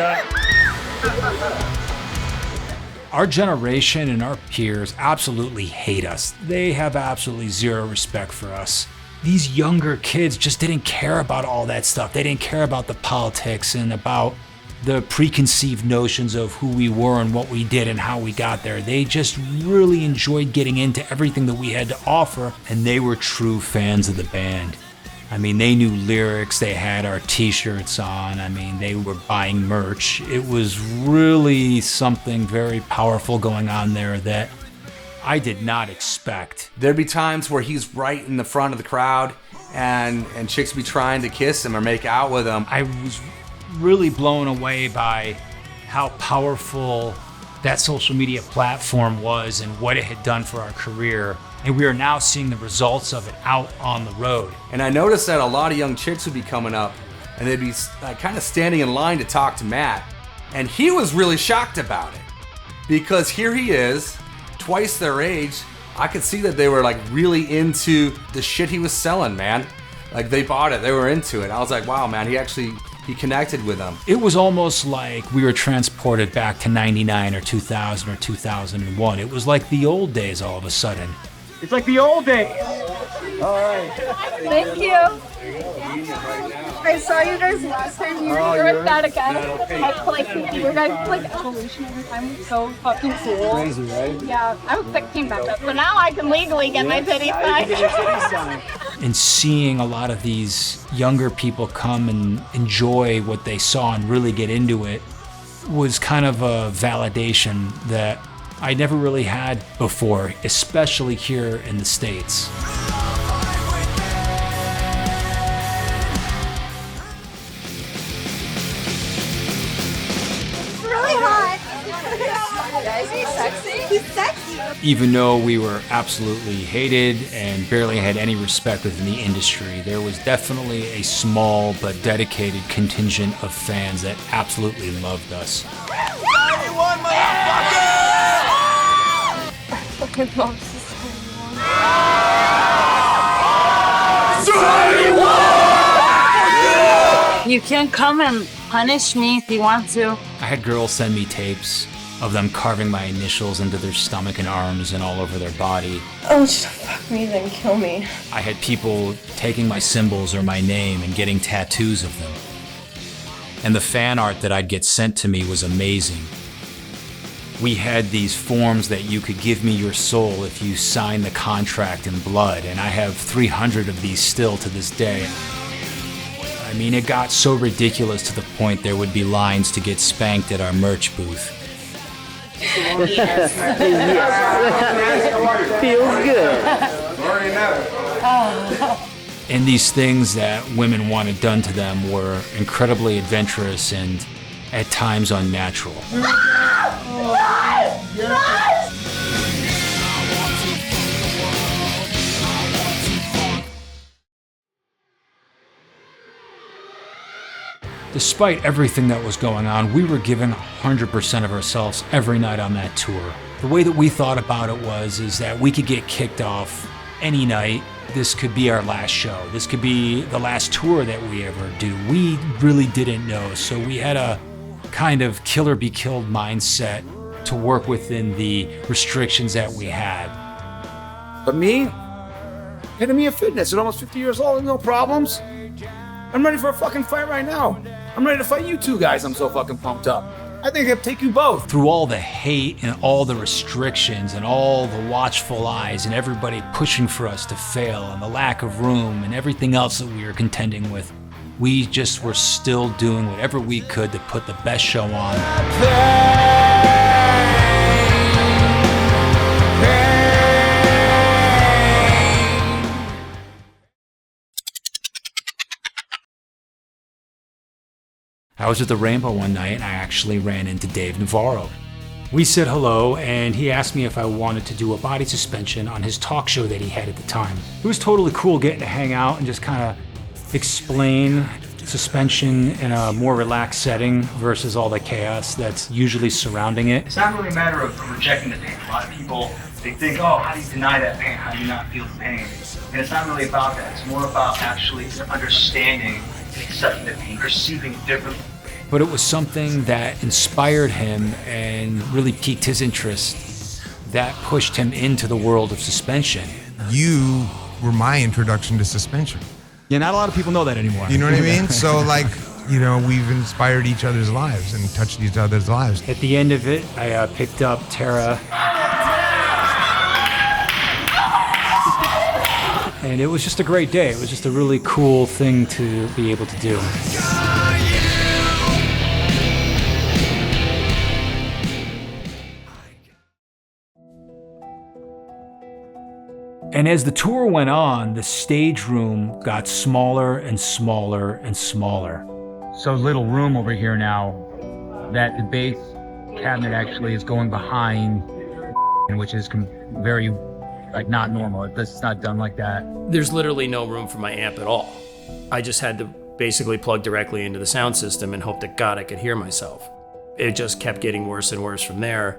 Our generation and our peers absolutely hate us. They have absolutely zero respect for us. These younger kids just didn't care about all that stuff. They didn't care about the politics and about the preconceived notions of who we were and what we did and how we got there. They just really enjoyed getting into everything that we had to offer, and they were true fans of the band. I mean, they knew lyrics, they had our t-shirts on, I mean, they were buying merch. It was really something very powerful going on there that I did not expect. There'd be times where he's right in the front of the crowd and chicks be trying to kiss him or make out with him. I was really blown away by how powerful that social media platform was and what it had done for our career. And we are now seeing the results of it out on the road. And I noticed that a lot of young chicks would be coming up and they'd be kind of standing in line to talk to Matt. And he was really shocked about it because here he is, twice their age. I could see that they were like really into the shit he was selling, man. Like they bought it, they were into it. I was like, wow, man, he He connected with them. It was almost like we were transported back to 99 or 2000 or 2001. It was like the old days all of a sudden. It's like the old days. All right. Thank you. I saw you guys last time. You were at that again. You guys like evolution every time was so fucking cool. Crazy, right? Yeah, I was sick, came back up. So now I can legally get my titty signed. And seeing a lot of these younger people come and enjoy what they saw and really get into it was kind of a validation that I never really had before, especially here in the States. Really hot. Guys, he's sexy. He's sexy. Even though we were absolutely hated and barely had any respect within the industry, there was definitely a small but dedicated contingent of fans that absolutely loved us. I fucking love this. You can come and punish me if you want to. I had girls send me tapes of them carving my initials into their stomach and arms and all over their body. Oh, just fuck me, then kill me. I had people taking my symbols or my name and getting tattoos of them. And the fan art that I'd get sent to me was amazing. We had these forms that you could give me your soul if you signed the contract in blood, and I have 300 of these still to this day. I mean, it got so ridiculous to the point there would be lines to get spanked at our merch booth. Yes. Feels good. And these things that women wanted done to them were incredibly adventurous and at times unnatural. Despite everything that was going on, we were giving 100% of ourselves every night on that tour. The way that we thought about it is that we could get kicked off any night. This could be our last show. This could be the last tour that we ever do. We really didn't know, so we had a kind of kill or be killed mindset to work within the restrictions that we had. But me? Epitome of fitness at almost 50 years old, no problems. I'm ready for a fucking fight right now. I'm ready to fight you two guys. I'm so fucking pumped up. I think I'll take you both. Through all the hate and all the restrictions and all the watchful eyes and everybody pushing for us to fail and the lack of room and everything else that we were contending with, we just were still doing whatever we could to put the best show on. I was at the Rainbow one night and I actually ran into Dave Navarro. We said hello and he asked me if I wanted to do a body suspension on his talk show that he had at the time. It was totally cool getting to hang out and just kind of explain suspension in a more relaxed setting versus all the chaos that's usually surrounding it. It's not really a matter of rejecting the pain. A lot of people, they think, oh, how do you deny that pain? How do you not feel the pain? And it's not really about that. It's more about actually understanding, accepting the pain, perceiving it differently. But it was something that inspired him and really piqued his interest that pushed him into the world of suspension. You were my introduction to suspension. Yeah, not a lot of people know that anymore. You know what I mean? So like, you know, we've inspired each other's lives and touched each other's lives. At the end of it, I picked up Tara. And it was just a great day. It was just a really cool thing to be able to do. And as the tour went on, the stage room got smaller and smaller and smaller. So little room over here now that the bass cabinet actually is going behind, which is very like not normal. It's not done like that. There's literally no room for my amp at all. I just had to basically plug directly into the sound system and hope to God I could hear myself. It just kept getting worse and worse from there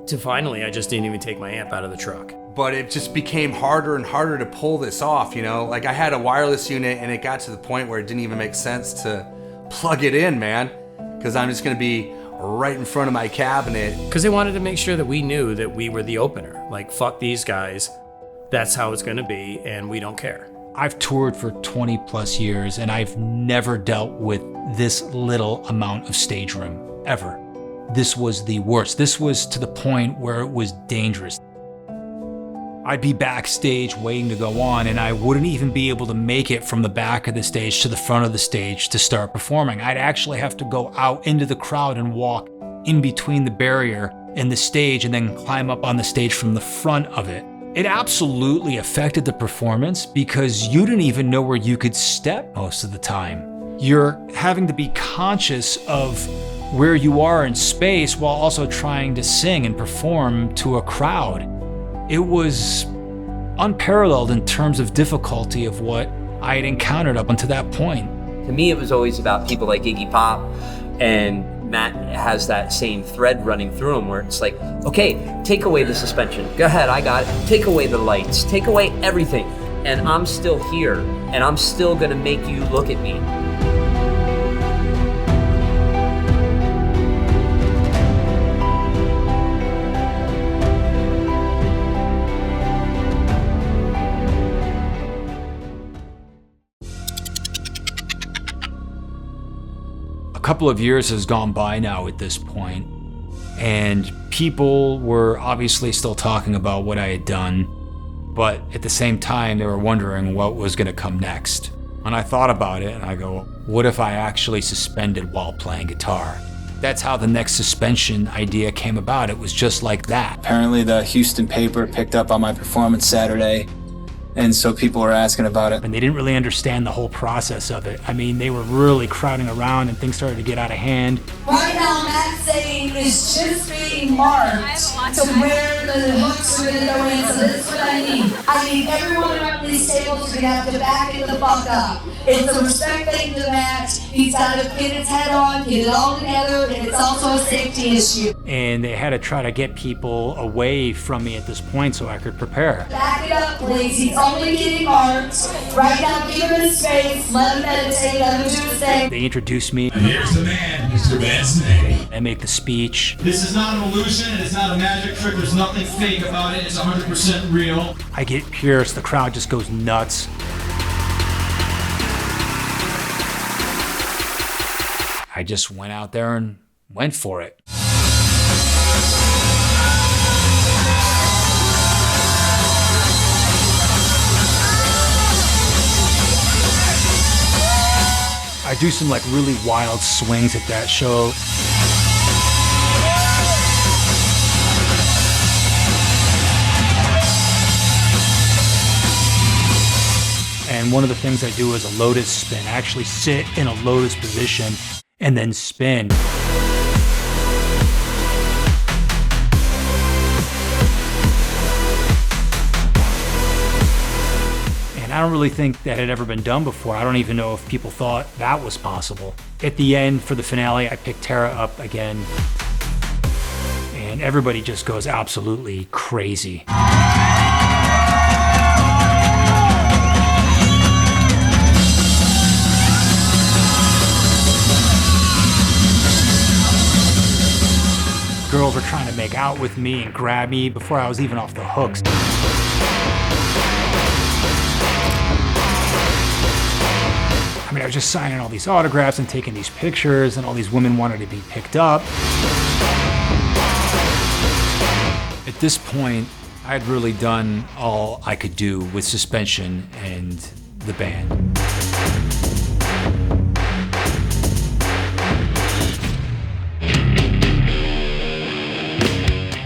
to finally I just didn't even take my amp out of the truck. But it just became harder and harder to pull this off, you know? Like I had a wireless unit and it got to the point where it didn't even make sense to plug it in, man, because I'm just going to be right in front of my cabinet. Because they wanted to make sure that we knew that we were the opener. Like, fuck these guys. That's how it's going to be, and we don't care. I've toured for 20 plus years, and I've never dealt with this little amount of stage room, ever. This was the worst. This was to the point where it was dangerous. I'd be backstage waiting to go on, and I wouldn't even be able to make it from the back of the stage to the front of the stage to start performing. I'd actually have to go out into the crowd and walk in between the barrier and the stage and then climb up on the stage from the front of it. It absolutely affected the performance because you didn't even know where you could step most of the time. You're having to be conscious of where you are in space while also trying to sing and perform to a crowd. It was unparalleled in terms of difficulty of what I had encountered up until that point. To me, it was always about people like Iggy Pop, and Matt has that same thread running through him where it's like, okay, take away the suspension. Go ahead, I got it. Take away the lights, take away everything. And I'm still here, and I'm still gonna make you look at me. A couple of years has gone by now at this point, and people were obviously still talking about what I had done, but at the same time they were wondering what was going to come next. And I thought about it and I go, what if I actually suspended while playing guitar? That's how the next suspension idea came about. It was just like that. Apparently the Houston paper picked up on my performance Saturday, and so people were asking about it. And they didn't really understand the whole process of it. I mean, they were really crowding around and things started to get out of hand. Right now, Matt Zane is just being marked to where the hooks are gonna go in, so this is what I need. I need everyone around these tables to have to back it the fuck up. It's a respect thing to Matt. He's got to get his head on, get it all together, and it's also a safety issue. And they had to try to get people away from me at this point so I could prepare. Back it up, please. He's only getting marked. Right now, give him his space. Let him meditate. Let him do his thing. They introduced me. And here's the man, Mr. Zane. I make the speech. This is not an illusion. It's not a magic trick. There's nothing fake about it. It's 100% real. I get pierced. The crowd just goes nuts. I just went out there and went for it. I do some like really wild swings at that show. And one of the things I do is a Lotus Spin. I actually sit in a Lotus position and then spin. And I don't really think that had ever been done before. I don't even know if people thought that was possible. At the end, for the finale, I picked Tara up again. And everybody just goes absolutely crazy. Girls were trying to make out with me and grab me before I was even off the hooks. I mean, I was just signing all these autographs and taking these pictures, and all these women wanted to be picked up. At this point, I had really done all I could do with Suspension and the band.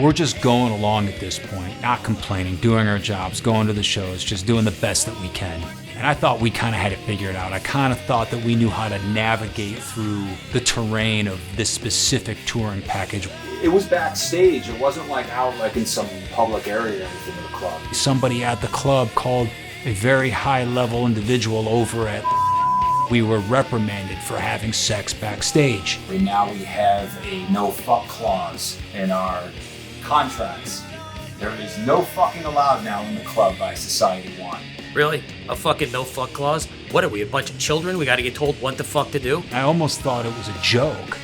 We're just going along at this point, not complaining, doing our jobs, going to the shows, just doing the best that we can. And I thought we kind of had it figured out. I kind of thought that we knew how to navigate through the terrain of this specific touring package. It was backstage. It wasn't like out like in some public area or anything in the club. Somebody at the club called a very high-level individual over at we were reprimanded for having sex backstage. And now we have a no fuck clause in our contracts. There is no fucking allowed now in the club by Society 1. Really? A fucking no fuck clause? What are we, a bunch of children? We got to get told what the fuck to do? I almost thought it was a joke,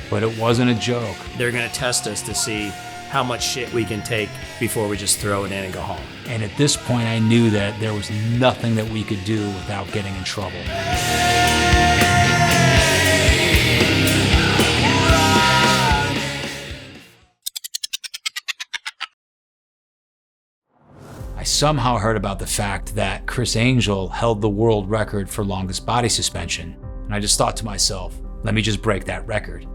but it wasn't a joke. They're going to test us to see how much shit we can take before we just throw it in and go home. And at this point, I knew that there was nothing that we could do without getting in trouble. I somehow heard about the fact that Criss Angel held the world record for longest body suspension. And I just thought to myself, let me just break that record.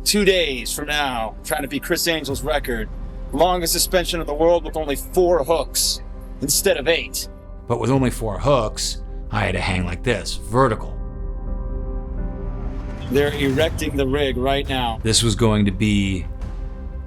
2 days from now, trying to beat Criss Angel's record. Longest suspension of the world with only 4 hooks instead of 8. But with only 4 hooks, I had to hang like this, vertical. They're erecting the rig right now. This was going to be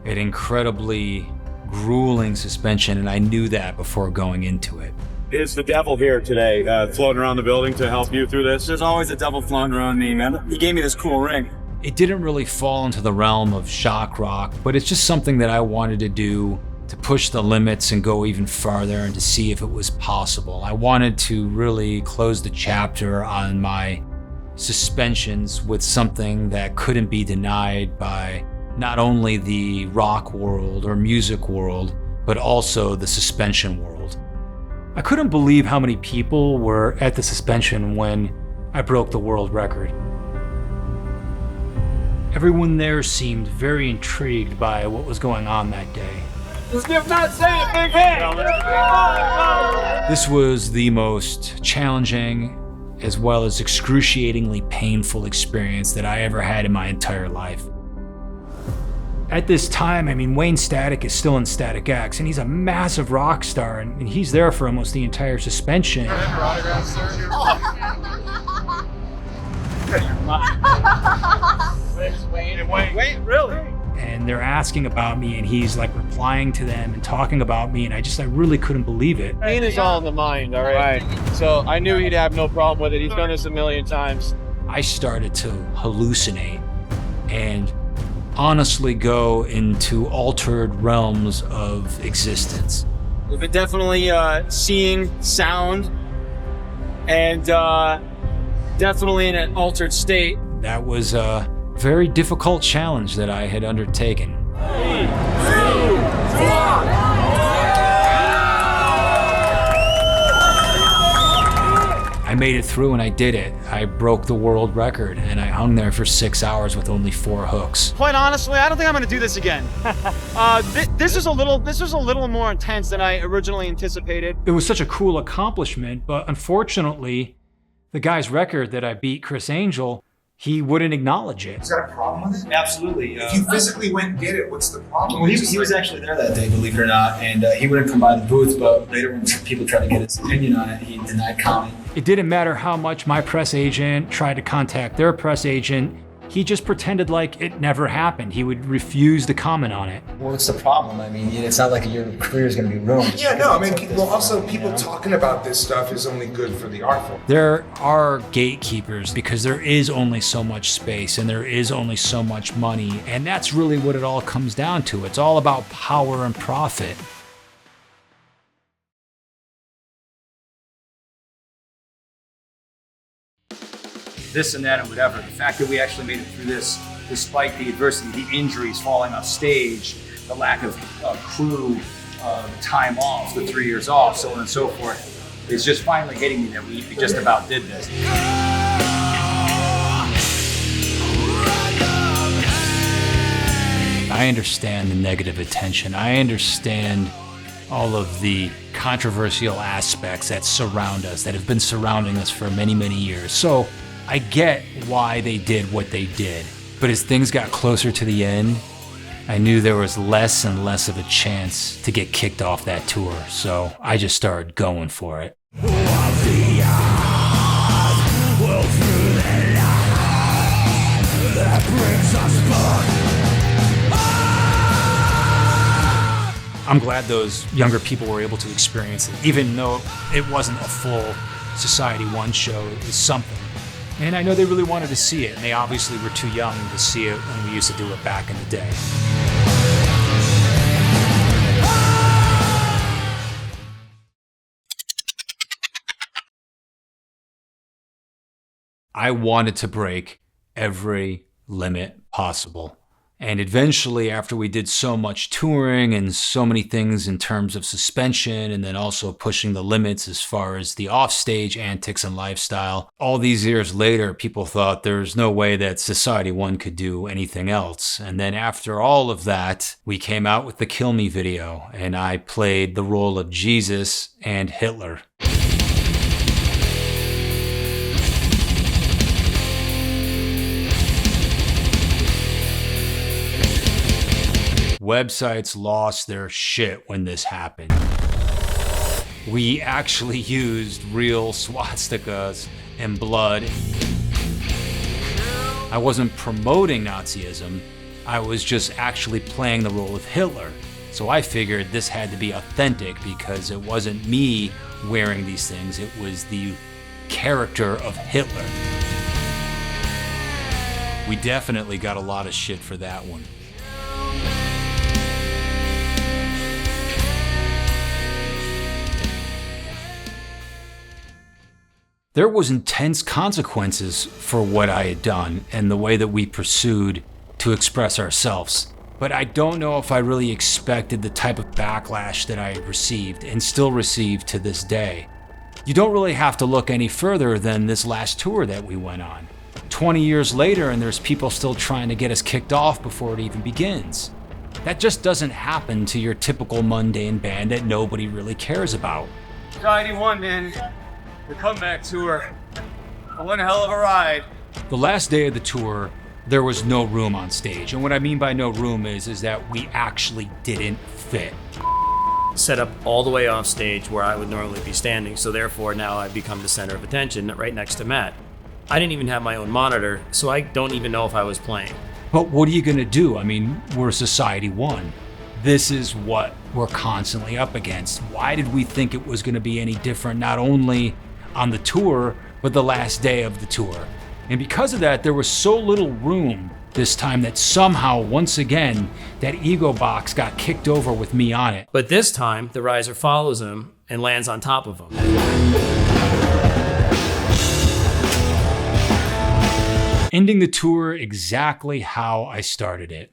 an incredibly grueling suspension, and I knew that before going into it. Is the devil here today, floating around the building to help you through this? There's always a devil floating around me, man. He gave me this cool ring. It didn't really fall into the realm of shock rock, but it's just something that I wanted to do to push the limits and go even farther and to see if it was possible. I wanted to really close the chapter on my suspensions with something that couldn't be denied by not only the rock world or music world, but also the suspension world. I couldn't believe how many people were at the suspension when I broke the world record. Everyone there seemed very intrigued by what was going on that day. Just give Matt Zane a big hand! This was the most challenging as well as excruciatingly painful experience that I ever had in my entire life. At this time, I mean, Wayne Static is still in Static X, and he's a massive rock star, and he's there for almost the entire suspension. Wait, really? And they're asking about me, and he's like replying to them and talking about me, and I really couldn't believe it. Pain is all in the mind, all right? So I knew he'd have no problem with it. He's done this a million times. I started to hallucinate and honestly go into altered realms of existence. We've been definitely seeing sound and definitely in an altered state. That was a very difficult challenge that I had undertaken. I made it through and I did it. I broke the world record and I hung there for 6 hours with only 4 hooks. Quite honestly, I don't think I'm gonna do this again. This was a little more intense than I originally anticipated. It was such a cool accomplishment, but unfortunately, the guy's record that I beat, Criss Angel, he wouldn't acknowledge it. Is that a problem with it? Absolutely. If you physically went and did it, what's the problem? Well, he was actually there that day, believe it or not, and he wouldn't come by the booth, but later when people tried to get his opinion on it, he denied comment. It didn't matter how much my press agent tried to contact their press agent. He just pretended like it never happened. He would refuse to comment on it. Well, what's the problem? I mean, it's not like your career is going to be ruined. Yeah, no, I mean, well, also people talking about this stuff is only good for the art form. There are gatekeepers because there is only so much space and there is only so much money. And that's really what it all comes down to. It's all about power and profit. This and that and whatever. The fact that we actually made it through this, despite the adversity, the injuries, falling off stage, the lack of crew, the time off, the 3 years off, so on and so forth, is just finally hitting me that we just about did this. I understand the negative attention. I understand all of the controversial aspects that surround us, that have been surrounding us for many, many years. So I get why they did what they did. But as things got closer to the end, I knew there was less and less of a chance to get kicked off that tour. So I just started going for it. I'm glad those younger people were able to experience it, even though it wasn't a full Society One show. It was something. And I know they really wanted to see it, and they obviously were too young to see it when we used to do it back in the day. I wanted to break every limit possible. And eventually, after we did so much touring and so many things in terms of suspension, and then also pushing the limits as far as the offstage antics and lifestyle, all these years later, people thought there's no way that Society 1 could do anything else. And then after all of that, we came out with the Kill Me video, and I played the role of Jesus and Hitler. Websites lost their shit when this happened. We actually used real swastikas and blood. I wasn't promoting Nazism, I was just actually playing the role of Hitler. So I figured this had to be authentic because it wasn't me wearing these things, it was the character of Hitler. We definitely got a lot of shit for that one. There was intense consequences for what I had done and the way that we pursued to express ourselves. But I don't know if I really expected the type of backlash that I received and still receive to this day. You don't really have to look any further than this last tour that we went on. 20 years later and there's people still trying to get us kicked off before it even begins. That just doesn't happen to your typical mundane band that nobody really cares about. Society 1, man. The comeback tour. One hell of a ride. The last day of the tour, there was no room on stage. And what I mean by no room is that we actually didn't fit. Set up all the way off stage where I would normally be standing, so therefore now I've become the center of attention right next to Matt. I didn't even have my own monitor, so I don't even know if I was playing. But what are you gonna do? I mean, we're Society 1. This is what we're constantly up against. Why did we think it was gonna be any different, not only on the tour, but the last day of the tour? And because of that, there was so little room this time that somehow, once again, that ego box got kicked over with me on it. But this time, the riser follows him and lands on top of him. Ending the tour exactly how I started it.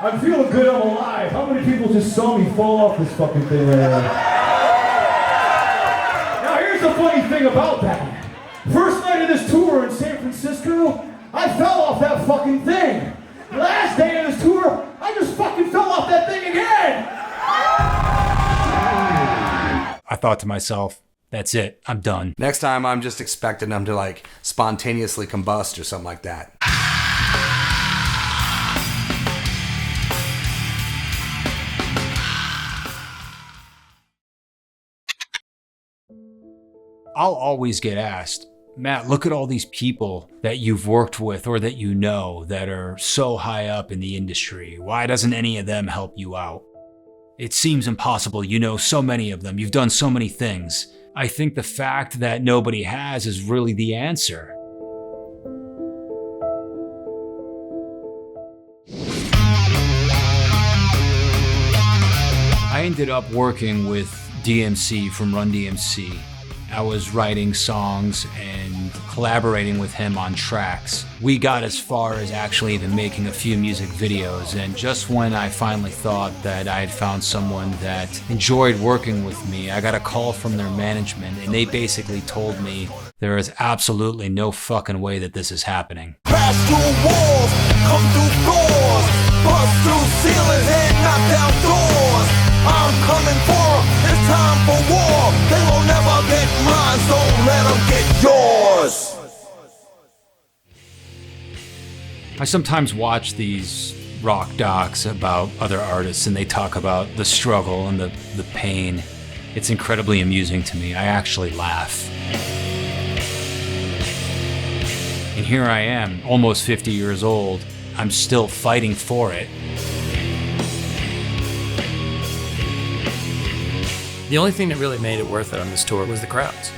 I'm feeling good, I'm alive. How many people just saw me fall off this fucking thing right now? Now here's the funny thing about that. First night of this tour in San Francisco, I fell off that fucking thing. Last day of this tour, I just fucking fell off that thing again. I thought to myself, that's it, I'm done. Next time I'm just expecting them to like spontaneously combust or something like that. I'll always get asked, Matt, look at all these people that you've worked with or that you know that are so high up in the industry. Why doesn't any of them help you out? It seems impossible. You know so many of them. You've done so many things. I think the fact that nobody has is really the answer. I ended up working with DMC from Run DMC. I was writing songs and collaborating with him on tracks. We got as far as actually even making a few music videos, and just when I finally thought that I had found someone that enjoyed working with me, I got a call from their management and they basically told me there is absolutely no fucking way that this is happening. Pass through walls, come through doors, bust through ceilings and knock down doors. I'm coming for them, it's time for war. They will never get mine, so let them get yours. I sometimes watch these rock docs about other artists and they talk about the struggle and the pain. It's incredibly amusing to me. I actually laugh. And here I am, almost 50 years old. I'm still fighting for it. The only thing that really made it worth it on this tour was the crowds.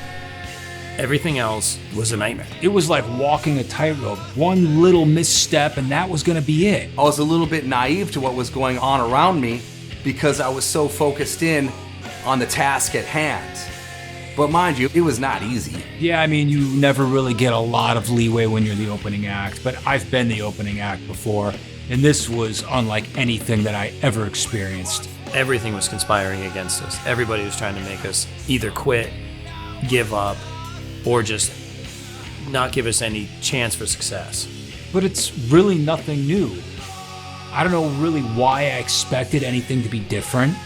Everything else was a nightmare. It was like walking a tightrope. One little misstep and that was gonna be it. I was a little bit naive to what was going on around me because I was so focused in on the task at hand. But mind you, it was not easy. Yeah, I mean, you never really get a lot of leeway when you're the opening act, but I've been the opening act before, and this was unlike anything that I ever experienced. Everything was conspiring against us. Everybody was trying to make us either quit, give up, or just not give us any chance for success. But it's really nothing new. I don't know really why I expected anything to be different,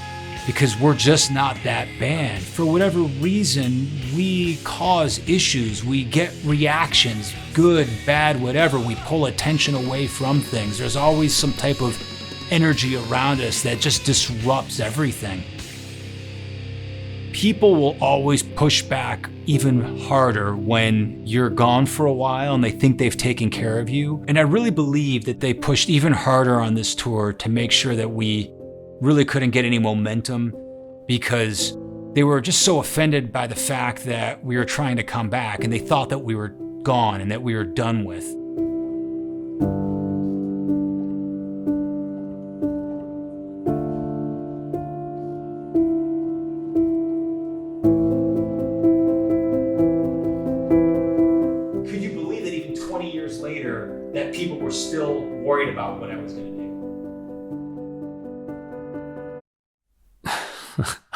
because we're just not that band. For whatever reason, we cause issues. We get reactions, good, bad, whatever. We pull attention away from things. There's always some type of energy around us that just disrupts everything. People will always push back even harder when you're gone for a while and they think they've taken care of you. And I really believe that they pushed even harder on this tour to make sure that we really couldn't get any momentum, because they were just so offended by the fact that we were trying to come back and they thought that we were gone and that we were done with. Could you believe that even 20 years later that people were still worried about what I was going to do?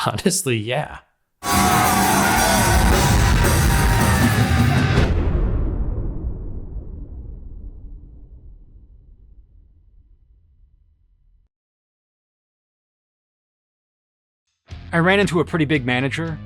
Honestly, yeah. I ran into a pretty big manager,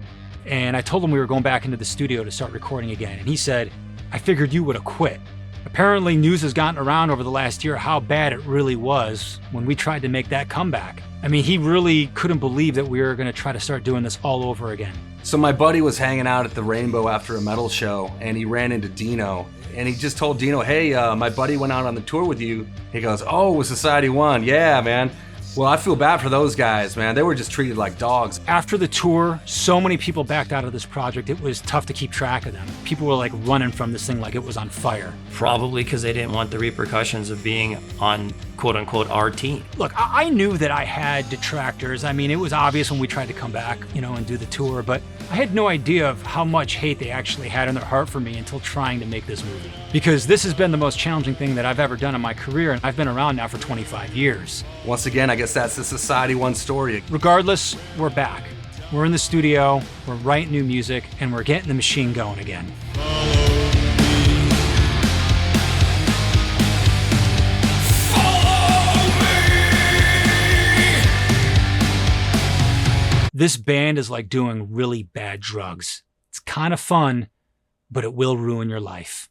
and I told him we were going back into the studio to start recording again, and he said, "I figured you would have quit." Apparently, news has gotten around over the last year how bad it really was when we tried to make that comeback. I mean, he really couldn't believe that we were going to try to start doing this all over again. So my buddy was hanging out at the Rainbow after a metal show, and he ran into Dino, and he just told Dino, "Hey, my buddy went out on the tour with you." He goes, "Oh, with Society 1, yeah, man." Well, I feel bad for those guys, man. They were just treated like dogs. After the tour, so many people backed out of this project, it was tough to keep track of them. People were like running from this thing like it was on fire. Probably because they didn't want the repercussions of being on quote-unquote our team. Look, I knew that I had detractors. I mean, it was obvious when we tried to come back, and do the tour, but I had no idea of how much hate they actually had in their heart for me until trying to make this movie. Because this has been the most challenging thing that I've ever done in my career, and I've been around now for 25 years. Once again, I guess that's the Society 1 story. Regardless, we're back. We're in the studio, we're writing new music, and we're getting the machine going again. This band is like doing really bad drugs. It's kind of fun, but it will ruin your life.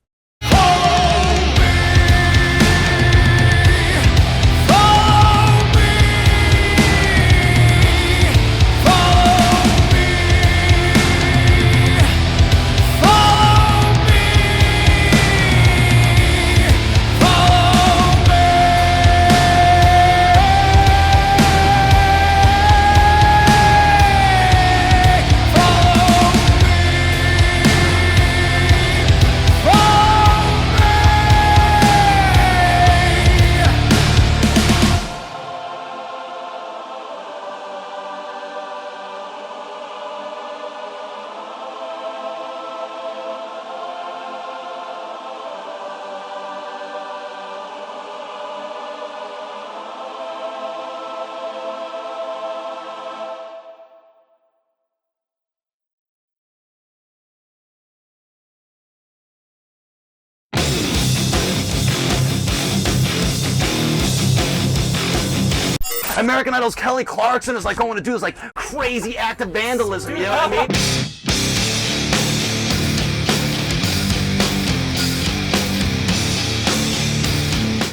American Idol's Kelly Clarkson is like going to do this like crazy act of vandalism, you know what I mean?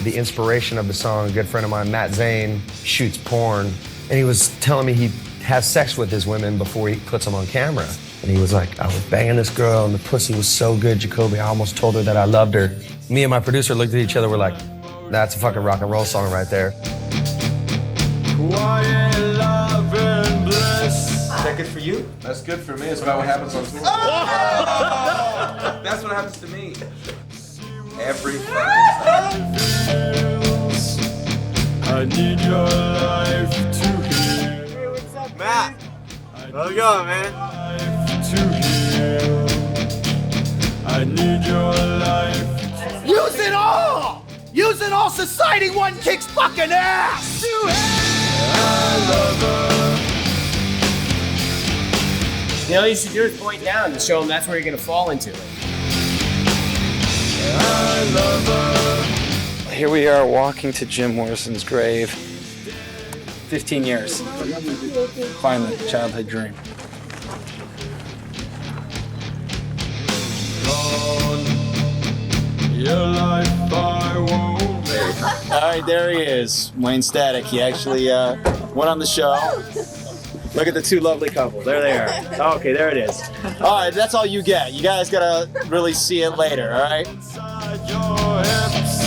The inspiration of the song, a good friend of mine, Matt Zane, shoots porn, and he was telling me he has sex with his women before he puts them on camera. And he was like, "I was banging this girl and the pussy was so good, Jacoby, I almost told her that I loved her." Me and my producer looked at each other, we're like, "That's a fucking rock and roll song right there." Quiet love and bliss. Is that good for you? That's good for me. It's about what happens on tour. That's what happens to me. Every fucking time. I need your life to heal. Matt, how's it going, man? Life to heal. I need your life. Use it all! Use it all, society one kicks fucking ass! I love her. You know, you should do is point down to show them that's where you're gonna fall into it. I love her. Here we are walking to Jim Morrison's grave. 15 years. Finally, childhood dream. Your life I won't live. All right, there he is, Wayne Static. He actually went on the show. Look at the two lovely couples. There they are. Oh, okay, there it is. All right, that's all you get. You guys gotta really see it later, all right? Your hips.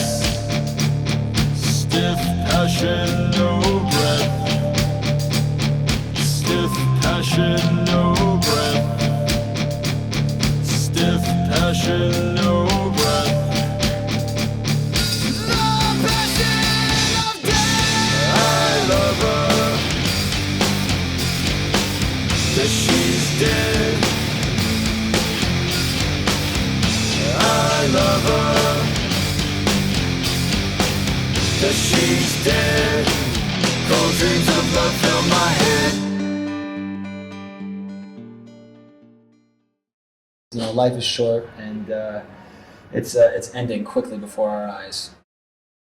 Stiff passion, no breath. Stiff passion, no breath. Stiff passion, no breath. I love her. That she's dead. I love her. That she's dead. Cold dreams of love fill my head. You know, life is short, and it's ending quickly before our eyes.